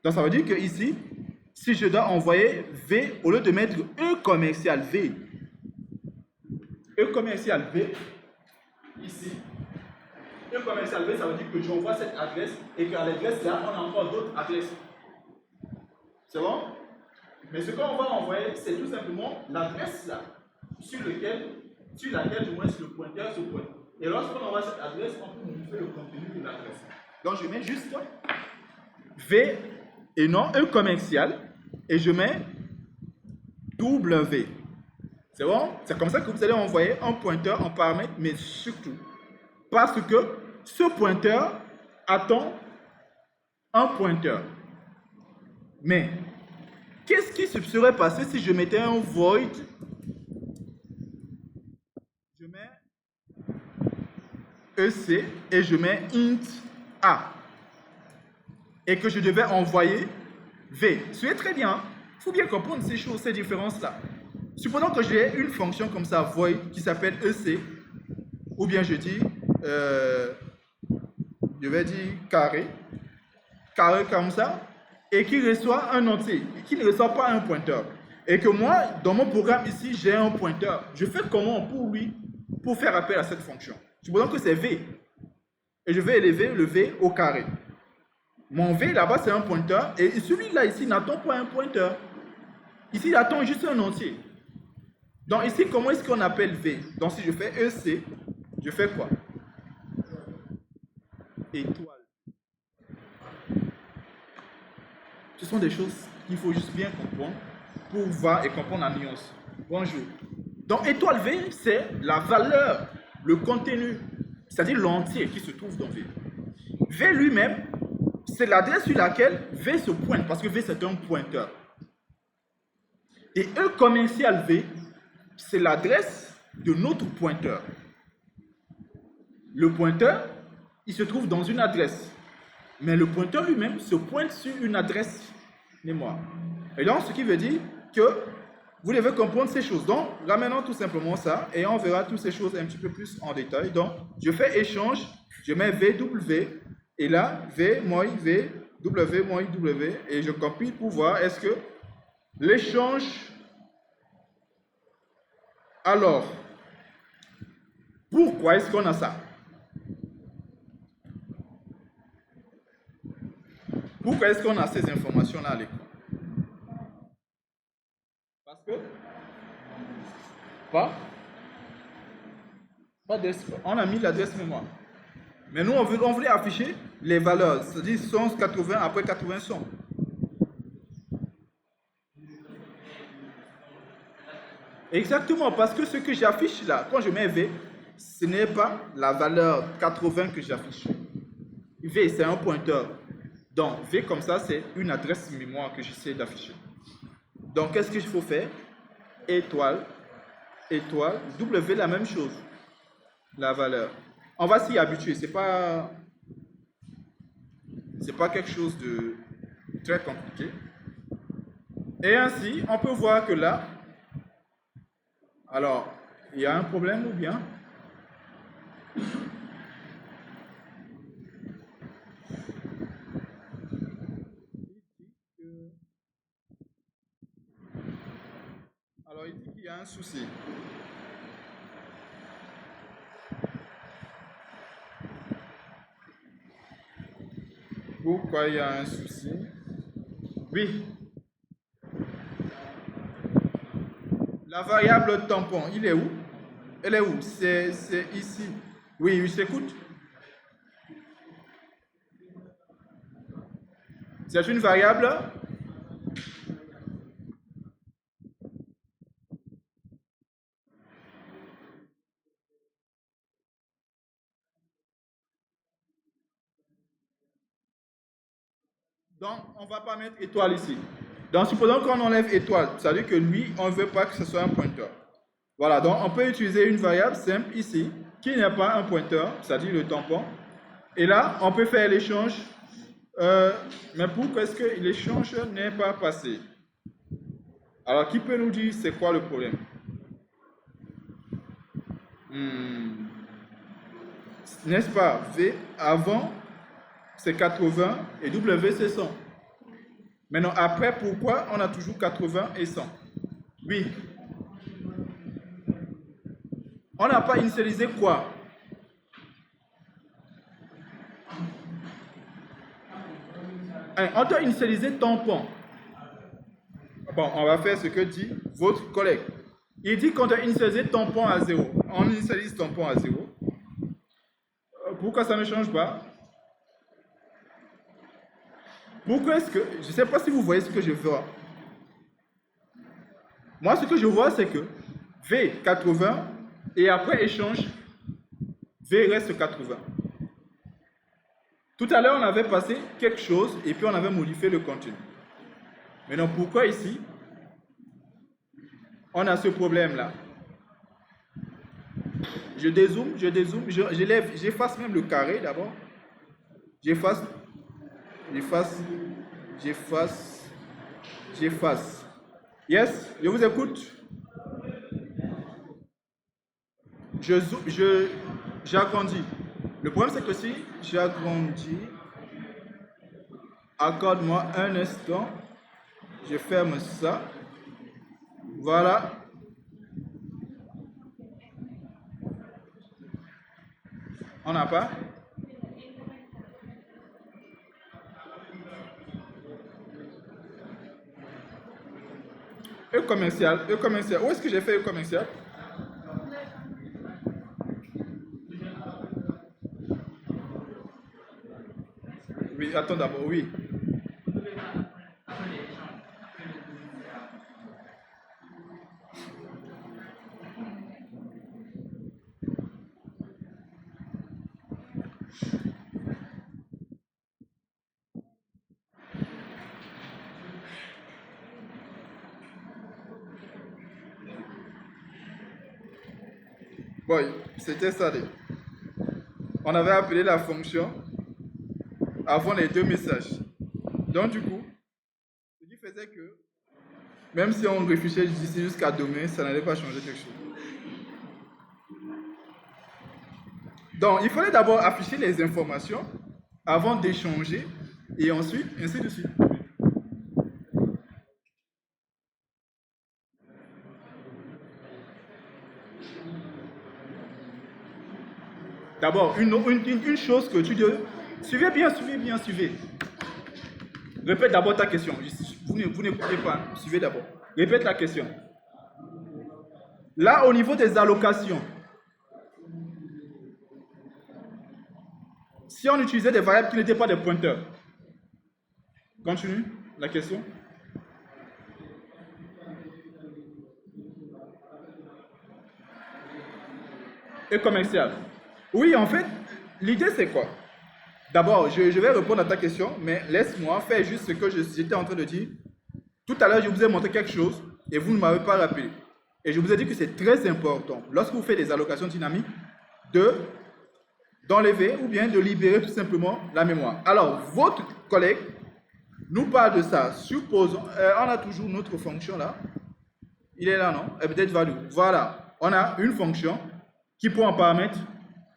Donc, ça veut dire que ici, si je dois envoyer V, au lieu de mettre E commercial V, E commercial V, ici, E commercial V, ça veut dire que j'envoie cette adresse et qu'à l'adresse là, on a encore d'autres adresses. C'est bon? Mais ce qu'on va envoyer, c'est tout simplement l'adresse là, sur laquelle du moins le pointeur se pointe. Et lorsqu'on envoie cette adresse, on peut modifier le contenu de l'adresse. Donc je mets juste V et non E commercial et je mets W. C'est bon? C'est comme ça que vous allez envoyer un pointeur en paramètre, mais surtout parce que ce pointeur attend un pointeur. Mais qu'est-ce qui se serait passé si je mettais un void? Je mets EC et je mets int A et que je devais envoyer V. C'est très bien. Il faut bien comprendre ces choses, ces différences-là. Supposons que j'ai une fonction comme ça, void, qui s'appelle EC, ou bien je dis, je vais dire carré comme ça, et qui reçoit un entier, qui ne reçoit pas un pointeur. Et que moi, dans mon programme ici, j'ai un pointeur. Je fais comment pour faire appel à cette fonction? Supposons que c'est V. Et je vais élever le V au carré. Mon V là-bas, c'est un pointeur. Et celui-là ici n'attend pas un pointeur. Ici, il attend juste un entier. Donc ici, comment est-ce qu'on appelle V? Donc si je fais EC, je fais quoi? Étoile. Ce sont des choses qu'il faut juste bien comprendre pour voir et comprendre la nuance. Bonjour. Donc étoile V, c'est la valeur, le contenu, c'est-à-dire l'entier qui se trouve dans V. V lui-même, c'est l'adresse sur laquelle V se pointe, parce que V c'est un pointeur. Et E commercial V, c'est l'adresse de notre pointeur. Le pointeur, il se trouve dans une adresse. Mais le pointeur lui-même se pointe sur une adresse mémoire. Et donc, ce qui veut dire que vous devez comprendre ces choses. Donc, ramenons tout simplement ça et on verra toutes ces choses un petit peu plus en détail. Donc, je fais échange, je mets VW et là, V moins V, W moins W et je compile pour voir est-ce que l'échange. Alors, pourquoi est-ce qu'on a ça? Pourquoi est-ce qu'on a ces informations-là à l'écran? Parce que on a mis l'adresse mémoire. Mais nous, on voulait afficher les valeurs, c'est-à-dire 180 après 80 100. Exactement, parce que ce que j'affiche là, quand je mets V, ce n'est pas la valeur 80 que j'affiche. V, c'est un pointeur. Donc, V comme ça, c'est une adresse mémoire que j'essaie d'afficher. Donc, qu'est-ce qu'il faut faire? Étoile, étoile, W, la même chose. La valeur. On va s'y habituer. C'est pas quelque chose de très compliqué. Et ainsi, on peut voir que là, alors, il y a un problème ou bien? Alors, il dit qu'il y a un souci. Pourquoi il y a un souci? Oui. La variable tampon, il est où? Elle est où? C'est ici. Oui, je t'écoute. C'est une variable. Donc, on ne va pas mettre étoile ici. Donc, supposons qu'on enlève étoile, ça veut dire que lui, on ne veut pas que ce soit un pointeur. Voilà, donc on peut utiliser une variable simple ici, qui n'est pas un pointeur, c'est-à-dire le tampon. Et là, on peut faire l'échange. Mais pourquoi est-ce que l'échange n'est pas passé? Alors, qui peut nous dire c'est quoi le problème? N'est-ce pas? V avant, c'est 80 et W, c'est 100. Maintenant, après, pourquoi on a toujours 80 et 100? Oui. On n'a pas initialisé quoi? On doit initialiser tampon. Bon, on va faire ce que dit votre collègue. Il dit qu'on doit initialiser tampon à 0. On initialise tampon à 0. Pourquoi ça ne change pas? Pourquoi est-ce que... Je ne sais pas si vous voyez ce que je vois. Moi, ce que je vois, c'est que V 80 et après échange, V reste 80. Tout à l'heure, on avait passé quelque chose et puis on avait modifié le contenu. Maintenant, pourquoi ici, on a ce problème-là? Je dézoome, j'efface même le carré d'abord. J'efface. Yes, je vous écoute. J'agrandis. Le problème, c'est que si j'agrandis, accorde-moi un instant, je ferme ça. Voilà. On n'a pas? E-commercial. Où est-ce que j'ai fait E-commercial? Oui, attends d'abord, oui. Bon, c'était ça. On avait appelé la fonction avant les deux messages. Donc du coup, ce qui faisait que même si on réfléchissait d'ici jusqu'à demain, ça n'allait pas changer quelque chose. Donc il fallait d'abord afficher les informations avant d'échanger et ensuite ainsi de suite. D'abord, une chose que tu dois... Suivez bien. Répète d'abord ta question. Vous n'écoutez pas. Suivez d'abord. Répète la question. Là, au niveau des allocations, si on utilisait des variables qui n'étaient pas des pointeurs, continue la question. Et commercial. Oui, en fait, l'idée c'est quoi? D'abord, je vais répondre à ta question, mais laisse-moi faire juste ce que j'étais en train de dire. Tout à l'heure, je vous ai montré quelque chose et vous ne m'avez pas rappelé. Et je vous ai dit que c'est très important, lorsque vous faites des allocations dynamiques, d'enlever ou bien de libérer tout simplement la mémoire. Alors, votre collègue nous parle de ça. Supposons, on a toujours notre fonction là. Il est là, non? Update value. Voilà, on a une fonction qui peut en paramètre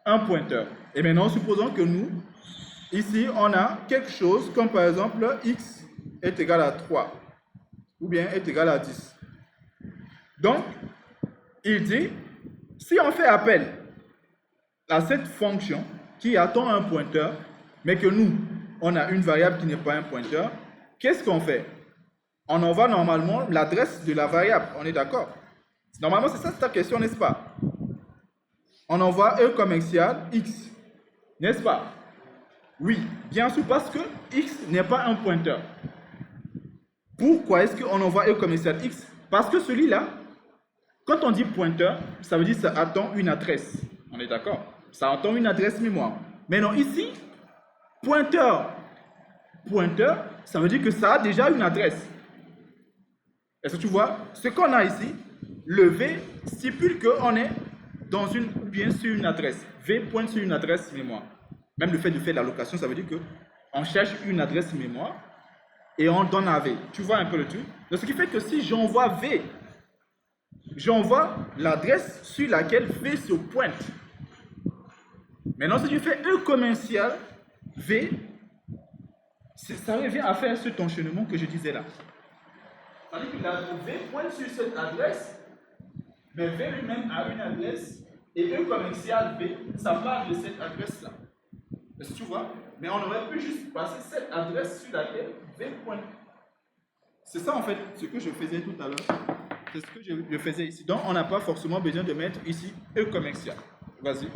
un pointeur. Et maintenant, supposons que nous, ici, on a quelque chose comme par exemple x est égal à 3 ou bien est égal à 10. Donc, il dit, si on fait appel à cette fonction qui attend un pointeur, mais que nous, on a une variable qui n'est pas un pointeur, qu'est-ce qu'on fait? On envoie normalement l'adresse de la variable, on est d'accord? Normalement, c'est ça ta question, n'est-ce pas? On envoie E commercial X, n'est-ce pas? Oui, bien sûr, parce que X n'est pas un pointeur. Pourquoi est-ce qu'on envoie E commercial X? Parce que celui-là, quand on dit pointeur, ça veut dire que ça attend une adresse. On est d'accord? Ça attend une adresse mémoire. Maintenant, ici, pointeur, ça veut dire que ça a déjà une adresse. Est-ce que tu vois? Ce qu'on a ici, le V stipule qu'on est dans une, ou bien sur une adresse. V pointe sur une adresse mémoire. Même le fait de faire l'allocation, ça veut dire qu'on cherche une adresse mémoire et on donne à V. Tu vois un peu le truc? Donc, ce qui fait que si j'envoie V, j'envoie l'adresse sur laquelle V se pointe. Maintenant, si tu fais E commercial V, ça revient à faire cet enchaînement que je disais là. Ça veut dire que la V pointe sur cette adresse, mais V lui-même a une adresse, et E commercial V, ça part de cette adresse-là. Est-ce que tu vois? Mais on aurait pu juste passer cette adresse sur laquelle V pointe. C'est ça en fait ce que je faisais tout à l'heure. C'est ce que je faisais ici. Donc on n'a pas forcément besoin de mettre ici E commercial. Vas-y.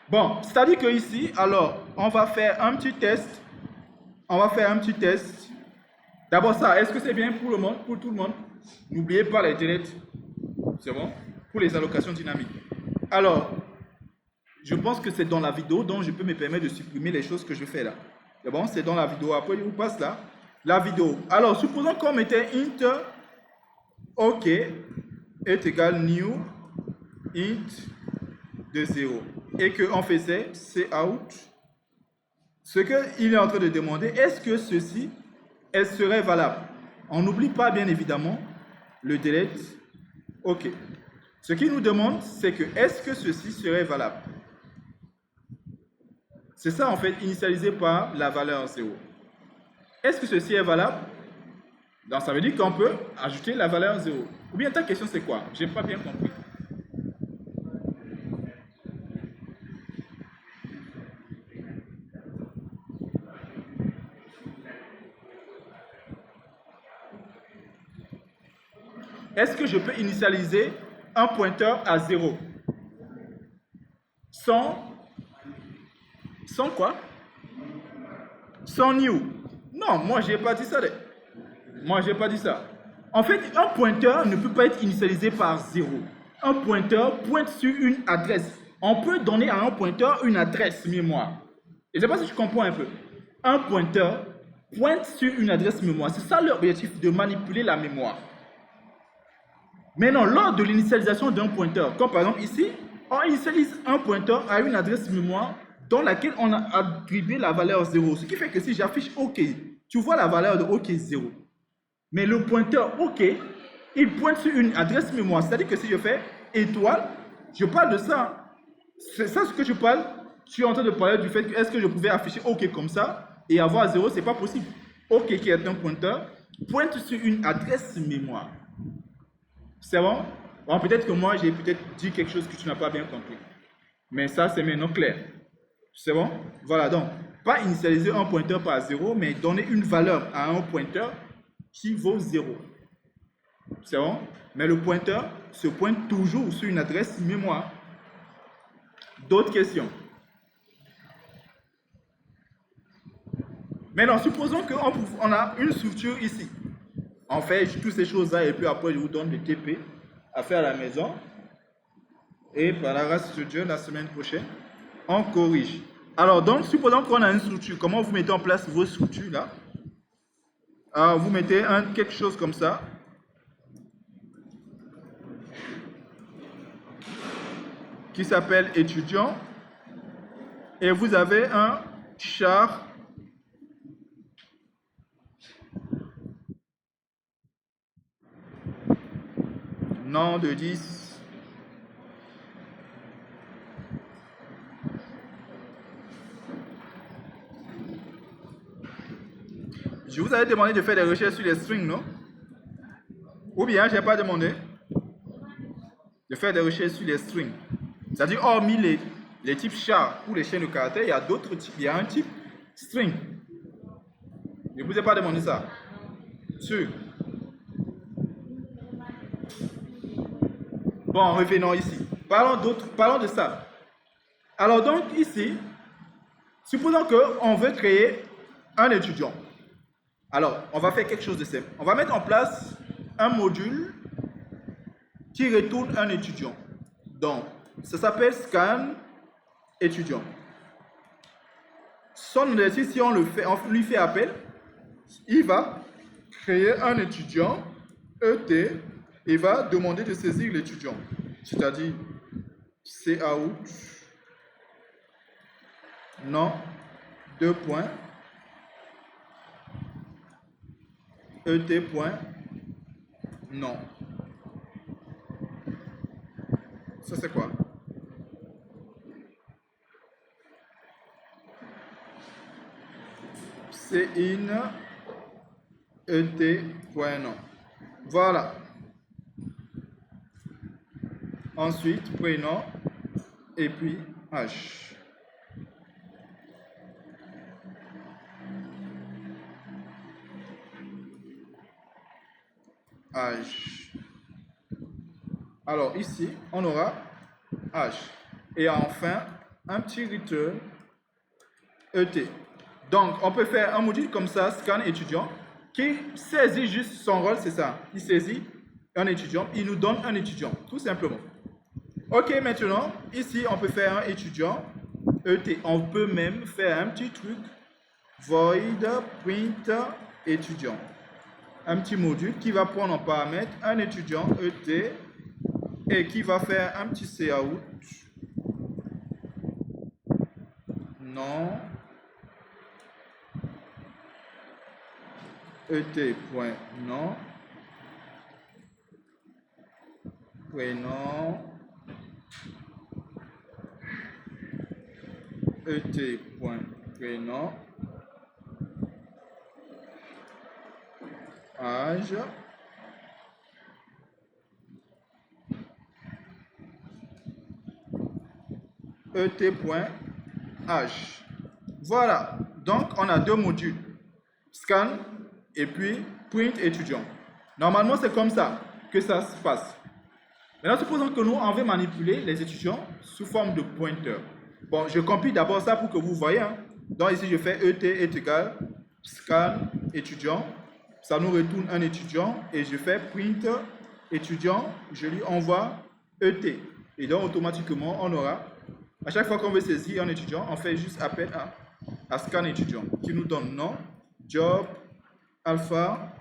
Bon, c'est-à-dire que ici, alors, on va faire un petit test. On va faire un petit test. D'abord ça, est-ce que c'est bien pour le monde, pour tout le monde? N'oubliez pas les deletes. C'est bon? Pour les allocations dynamiques. Alors, je pense que c'est dans la vidéo, donc je peux me permettre de supprimer les choses que je fais là. C'est bon? C'est dans la vidéo. Après, je vous passe là. La vidéo. Alors, supposons qu'on mettait int OK est égal new int de 0 et qu'on faisait cout. Ce qu'il est en train de demander, est-ce que ceci serait valable? On n'oublie pas bien évidemment le delete OK. Ce qu'il nous demande, c'est que est-ce que ceci serait valable? C'est ça en fait, initialisé par la valeur 0. Est-ce que ceci est valable? Donc ça veut dire qu'on peut ajouter la valeur 0. Ou bien ta question c'est quoi? Je n'ai pas bien compris. Est-ce que je peux initialiser un pointeur à 0 sans quoi? Sans new. Non, moi je n'ai pas dit ça. Moi je n'ai pas dit ça. En fait, un pointeur ne peut pas être initialisé par 0. Un pointeur pointe sur une adresse. On peut donner à un pointeur une adresse mémoire. Je ne sais pas si tu comprends un peu. Un pointeur pointe sur une adresse mémoire. C'est ça l'objectif, de manipuler la mémoire. Maintenant, lors de l'initialisation d'un pointeur, comme par exemple ici, on initialise un pointeur à une adresse mémoire dans laquelle on a attribué la valeur 0. Ce qui fait que si j'affiche OK, tu vois la valeur de OK 0. Mais le pointeur OK, il pointe sur une adresse mémoire. C'est-à-dire que si je fais étoile, je parle de ça. C'est ça ce que je parle. Je suis en train de parler du fait que est-ce que je pouvais afficher OK comme ça et avoir 0, c'est pas possible. OK qui est un pointeur, pointe sur une adresse mémoire. C'est bon? Bon, peut-être que moi, j'ai peut-être dit quelque chose que tu n'as pas bien compris. Mais ça, c'est maintenant clair. C'est bon? Voilà, donc, pas initialiser un pointeur par 0, mais donner une valeur à un pointeur qui vaut 0. C'est bon? Mais le pointeur se pointe toujours sur une adresse mémoire. D'autres questions? Maintenant, supposons qu'on a une structure ici. On fait toutes ces choses-là et puis après, je vous donne des TP à faire à la maison. Et par la grâce de Dieu, la semaine prochaine, on corrige. Alors, donc, supposons qu'on a une structure. Comment vous mettez en place vos structures là? Alors, vous mettez quelque chose comme ça. Qui s'appelle étudiant. Et vous avez un char nom de 10. Je vous avais demandé de faire des recherches sur les strings, non? Ou bien, je n'ai pas demandé de faire des recherches sur les strings. C'est-à-dire, hormis les types char ou les chaînes de caractères, il y a d'autres types. Il y a un type string. Je ne vous ai pas demandé ça. Sûr. Bon, revenons ici. Parlons de ça. Alors donc ici, supposons qu'on veut créer un étudiant. Alors, on va faire quelque chose de simple. On va mettre en place un module qui retourne un étudiant. Donc, ça s'appelle scan étudiant. Son exercice, si on lui fait appel, il va créer un étudiant ET et va demander de saisir l'étudiant. C'est-à-dire cout non, 2 points, ET point, non. Ça c'est quoi? C'est in ET point non. Voilà. Ensuite, prénom et puis H. âge. Alors ici, on aura âge. Et enfin, un petit return ET. Donc, on peut faire un module comme ça, scan étudiant, qui saisit juste son rôle, c'est ça. Il saisit un étudiant, il nous donne un étudiant, tout simplement. Ok, maintenant, ici, on peut faire un étudiant ET. On peut même faire un petit truc, void print étudiant. Un petit module qui va prendre en paramètre un étudiant ET et qui va faire un petit cout. Non. Et.non. Prénom. Et.prénom. Âge. Et.âge. Voilà. Donc, on a deux modules. Scan et puis print étudiant. Normalement, c'est comme ça que ça se passe. Maintenant, supposons que nous, on veut manipuler les étudiants sous forme de pointeur. Bon, je compile d'abord ça pour que vous voyez. Hein. Donc ici, je fais ET est égal scan étudiant. Ça nous retourne un étudiant et je fais print étudiant. Je lui envoie ET. Et donc, automatiquement, on aura, à chaque fois qu'on veut saisir un étudiant, on fait juste appel à scan étudiant qui nous donne nom, job, alpha,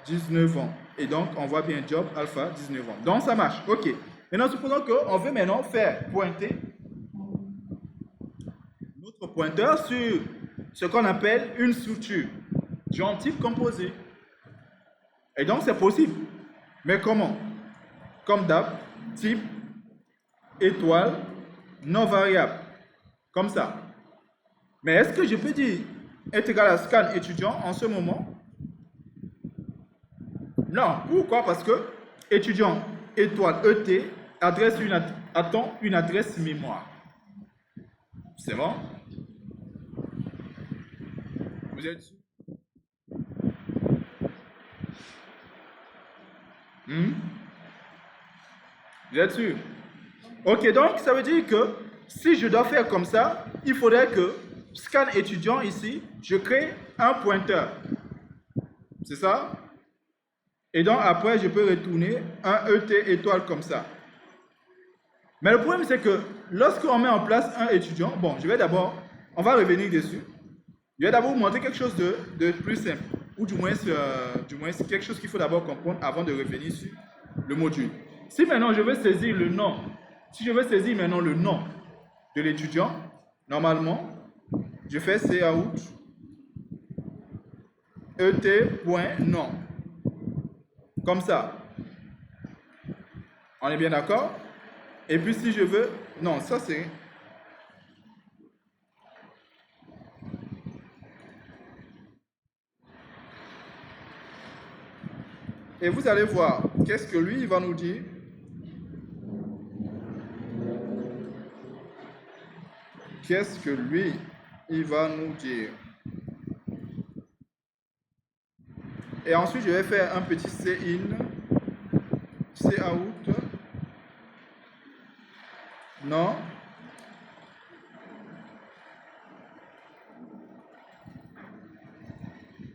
19 ans. Et donc, on voit bien job, alpha, 19 ans. Donc, ça marche. OK. Maintenant, supposons qu'on veut maintenant faire pointer notre pointeur sur ce qu'on appelle une structure, genre type composé. Et donc, c'est possible. Mais comment? Comme d'hab, type, étoile, non variable. Comme ça. Mais est-ce que je peux dire est égal à scan étudiant en ce moment? Non. Pourquoi? Parce que étudiant étoile ET adresse attend une adresse mémoire. C'est bon? Vous êtes sûr? Vous êtes sûr? Ok, donc ça veut dire que si je dois faire comme ça, il faudrait que scan étudiant ici, je crée un pointeur. C'est ça? Et donc après, je peux retourner un ET étoile comme ça. Mais le problème, c'est que lorsqu'on met en place un étudiant, bon, on va revenir dessus. Je vais d'abord vous montrer quelque chose de plus simple, ou du moins quelque chose qu'il faut d'abord comprendre avant de revenir sur le module. Si maintenant je veux saisir le nom, si je veux saisir maintenant le nom de l'étudiant, normalement, je fais cout et.nom. Comme ça. On est bien d'accord? Et puis si je veux... Non, ça c'est... Et vous allez voir, qu'est-ce que lui, il va nous dire? Qu'est-ce que lui, il va nous dire? Et ensuite, je vais faire un petit cin, cout, non.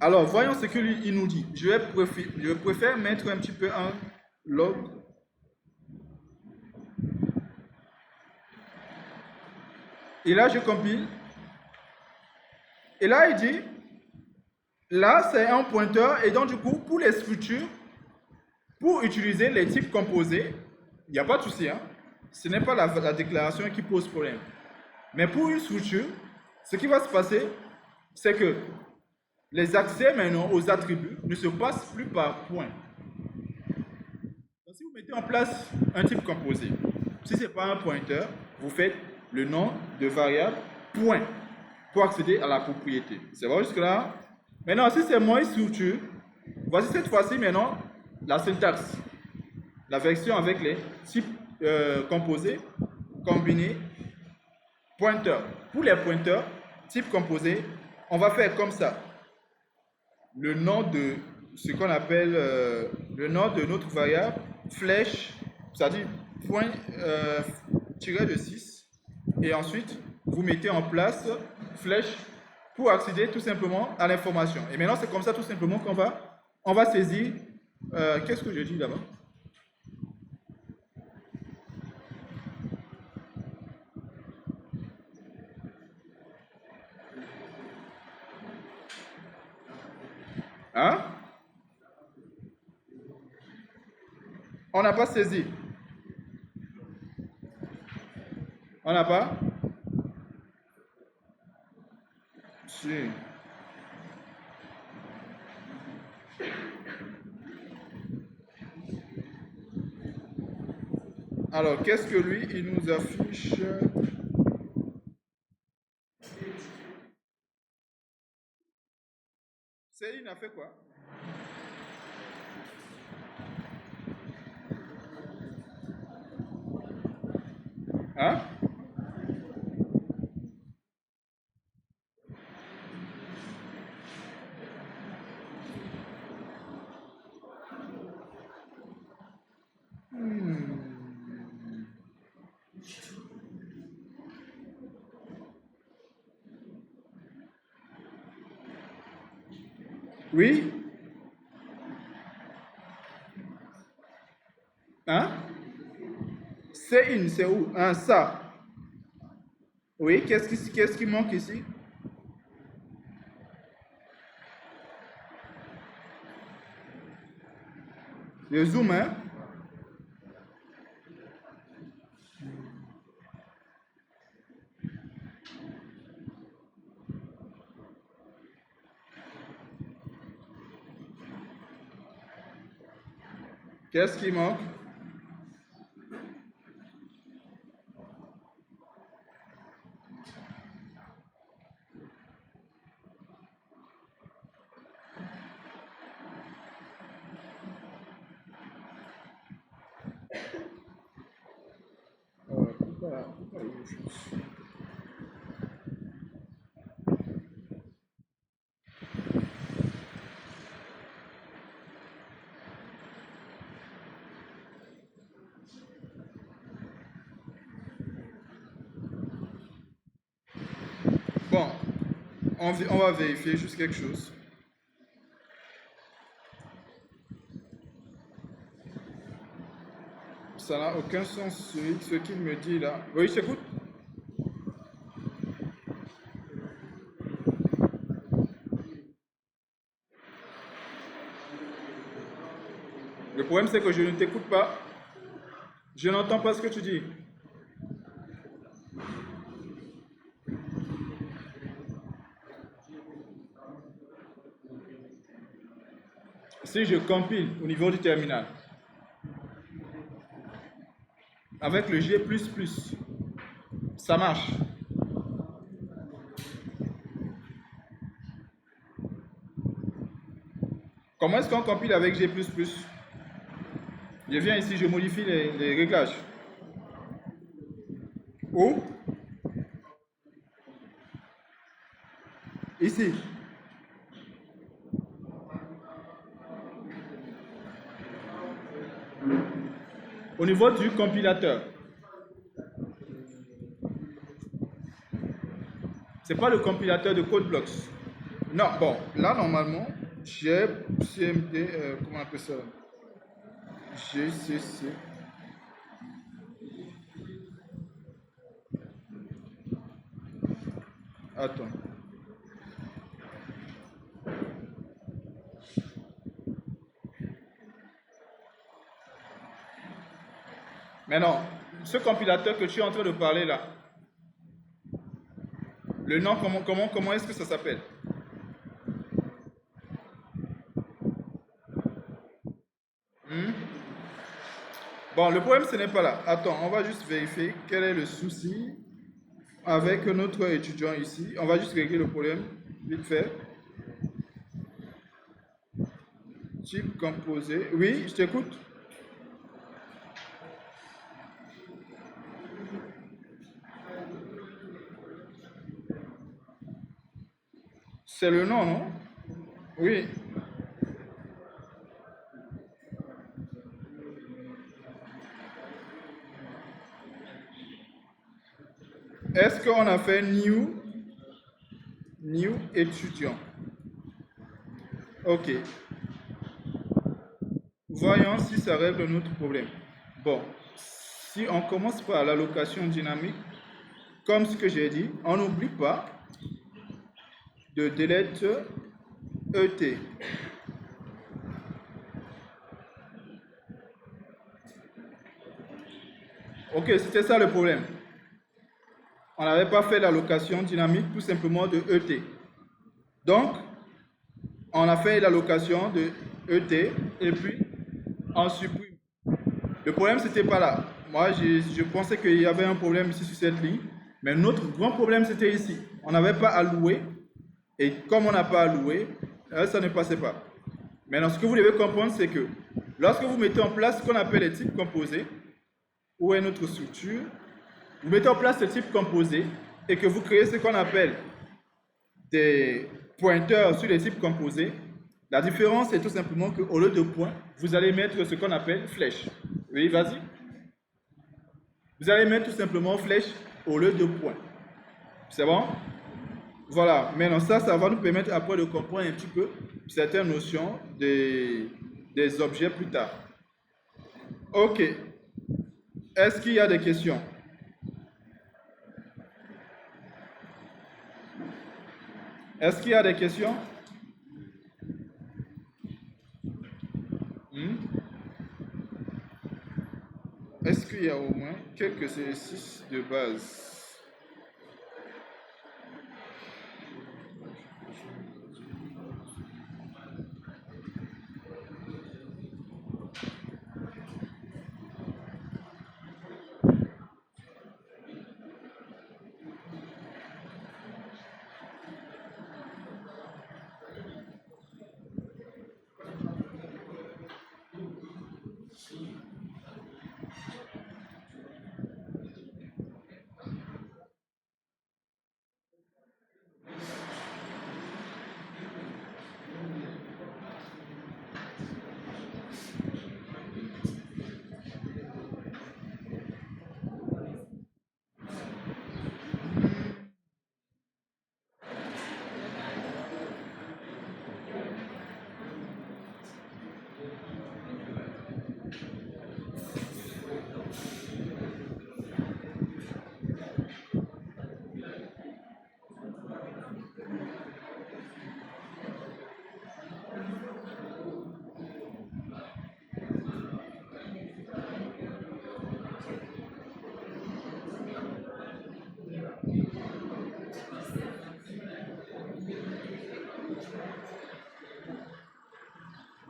Alors, voyons ce que lui, il nous dit. Je préfère mettre un petit peu un log. Et là, je compile. Et là, il dit, là, c'est un pointeur. Et donc, du coup, pour les structures, pour utiliser les types composés, il n'y a pas de souci. Hein? Ce n'est pas la déclaration qui pose problème. Mais pour une structure, ce qui va se passer, c'est que les accès maintenant aux attributs ne se passent plus par point. Donc, si vous mettez en place un type composé, si ce n'est pas un pointeur, vous faites le nom de variable point pour accéder à la propriété. C'est bon jusque-là? Maintenant, si c'est moins structure, voici cette fois-ci maintenant la syntaxe, la version avec les types composés, combinés, pointeurs. Pour les pointeurs, type composé, on va faire comme ça. Le nom de ce qu'on appelle le nom de notre variable, flèche, c'est-à-dire point tiré de 6. Et ensuite, vous mettez en place flèche pour accéder tout simplement à l'information. Et maintenant, c'est comme ça tout simplement on va saisir. Qu'est-ce que je dis là-bas? Hein? On n'a pas saisi. On n'a pas? Si. Alors, qu'est-ce que lui, il nous affiche? Céline a fait quoi? Hein? Oui? Hein? C'est une, c'est où? Un ça. Oui, qu'est-ce qui manque ici? Le zoom, hein? Qu'est-ce qui manque? Pourquoi il y a des choses? Bon, on va vérifier juste quelque chose. Ça n'a aucun sens, ce qu'il me dit là. Oui, je t'écoute. Le problème, c'est que je ne t'écoute pas. Je n'entends pas ce que tu dis. Si je compile au niveau du terminal avec le G++, ça marche. Comment est-ce qu'on compile avec G++? Je viens ici, je modifie les réglages. Où? Ici. Au niveau du compilateur. C'est pas le compilateur de CodeBlocks. Non, bon, là normalement, j'ai CMD, comment on appelle ça? GCC. Attends. Mais non, ce compilateur que tu es en train de parler là, le nom, comment est-ce que ça s'appelle? Hmm? Bon, le problème, ce n'est pas là. Attends, on va juste vérifier quel est le souci avec notre étudiant ici. On va juste régler le problème, vite fait. Type composé. Oui, je t'écoute. C'est le nom, non? Oui. Est-ce qu'on a fait new étudiant? Ok. Voyons si ça règle notre problème. Bon, si on commence par l'allocation dynamique, comme ce que j'ai dit, on n'oublie pas de delete ET. Ok, c'était ça le problème. On n'avait pas fait l'allocation dynamique tout simplement de ET. Donc, on a fait l'allocation de ET et puis on supprime. Le problème, c'était pas là. Moi, je pensais qu'il y avait un problème ici sur cette ligne, mais notre grand problème, c'était ici. On n'avait pas alloué et comme on n'a pas alloué, ça ne passait pas. Maintenant, ce que vous devez comprendre, c'est que lorsque vous mettez en place ce qu'on appelle les types composés, où est notre structure, vous mettez en place ce type composé et que vous créez ce qu'on appelle des pointeurs sur les types composés, la différence est tout simplement qu'au lieu de points, vous allez mettre ce qu'on appelle flèche. Oui, vas-y. Vous allez mettre tout simplement flèche au lieu de points. C'est bon? Voilà. Maintenant, ça va nous permettre après de comprendre un petit peu certaines notions des objets plus tard. Ok. Est-ce qu'il y a des questions? Est-ce qu'il y a des questions? Est-ce qu'il y a au moins quelques exercices de base?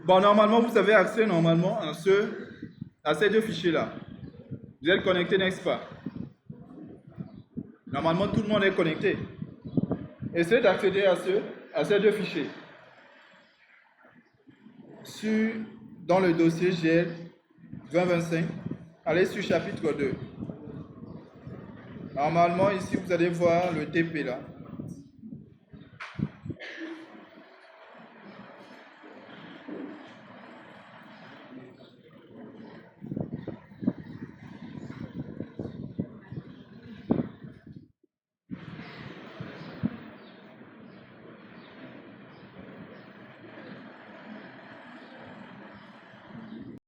Bon, normalement, vous avez accès normalement à ces deux fichiers-là. Vous êtes connecté, n'est-ce pas? Normalement, tout le monde est connecté. Essayez d'accéder à ces deux fichiers. Dans le dossier GL 2025, allez sur chapitre 2. Normalement, ici, vous allez voir le TP là.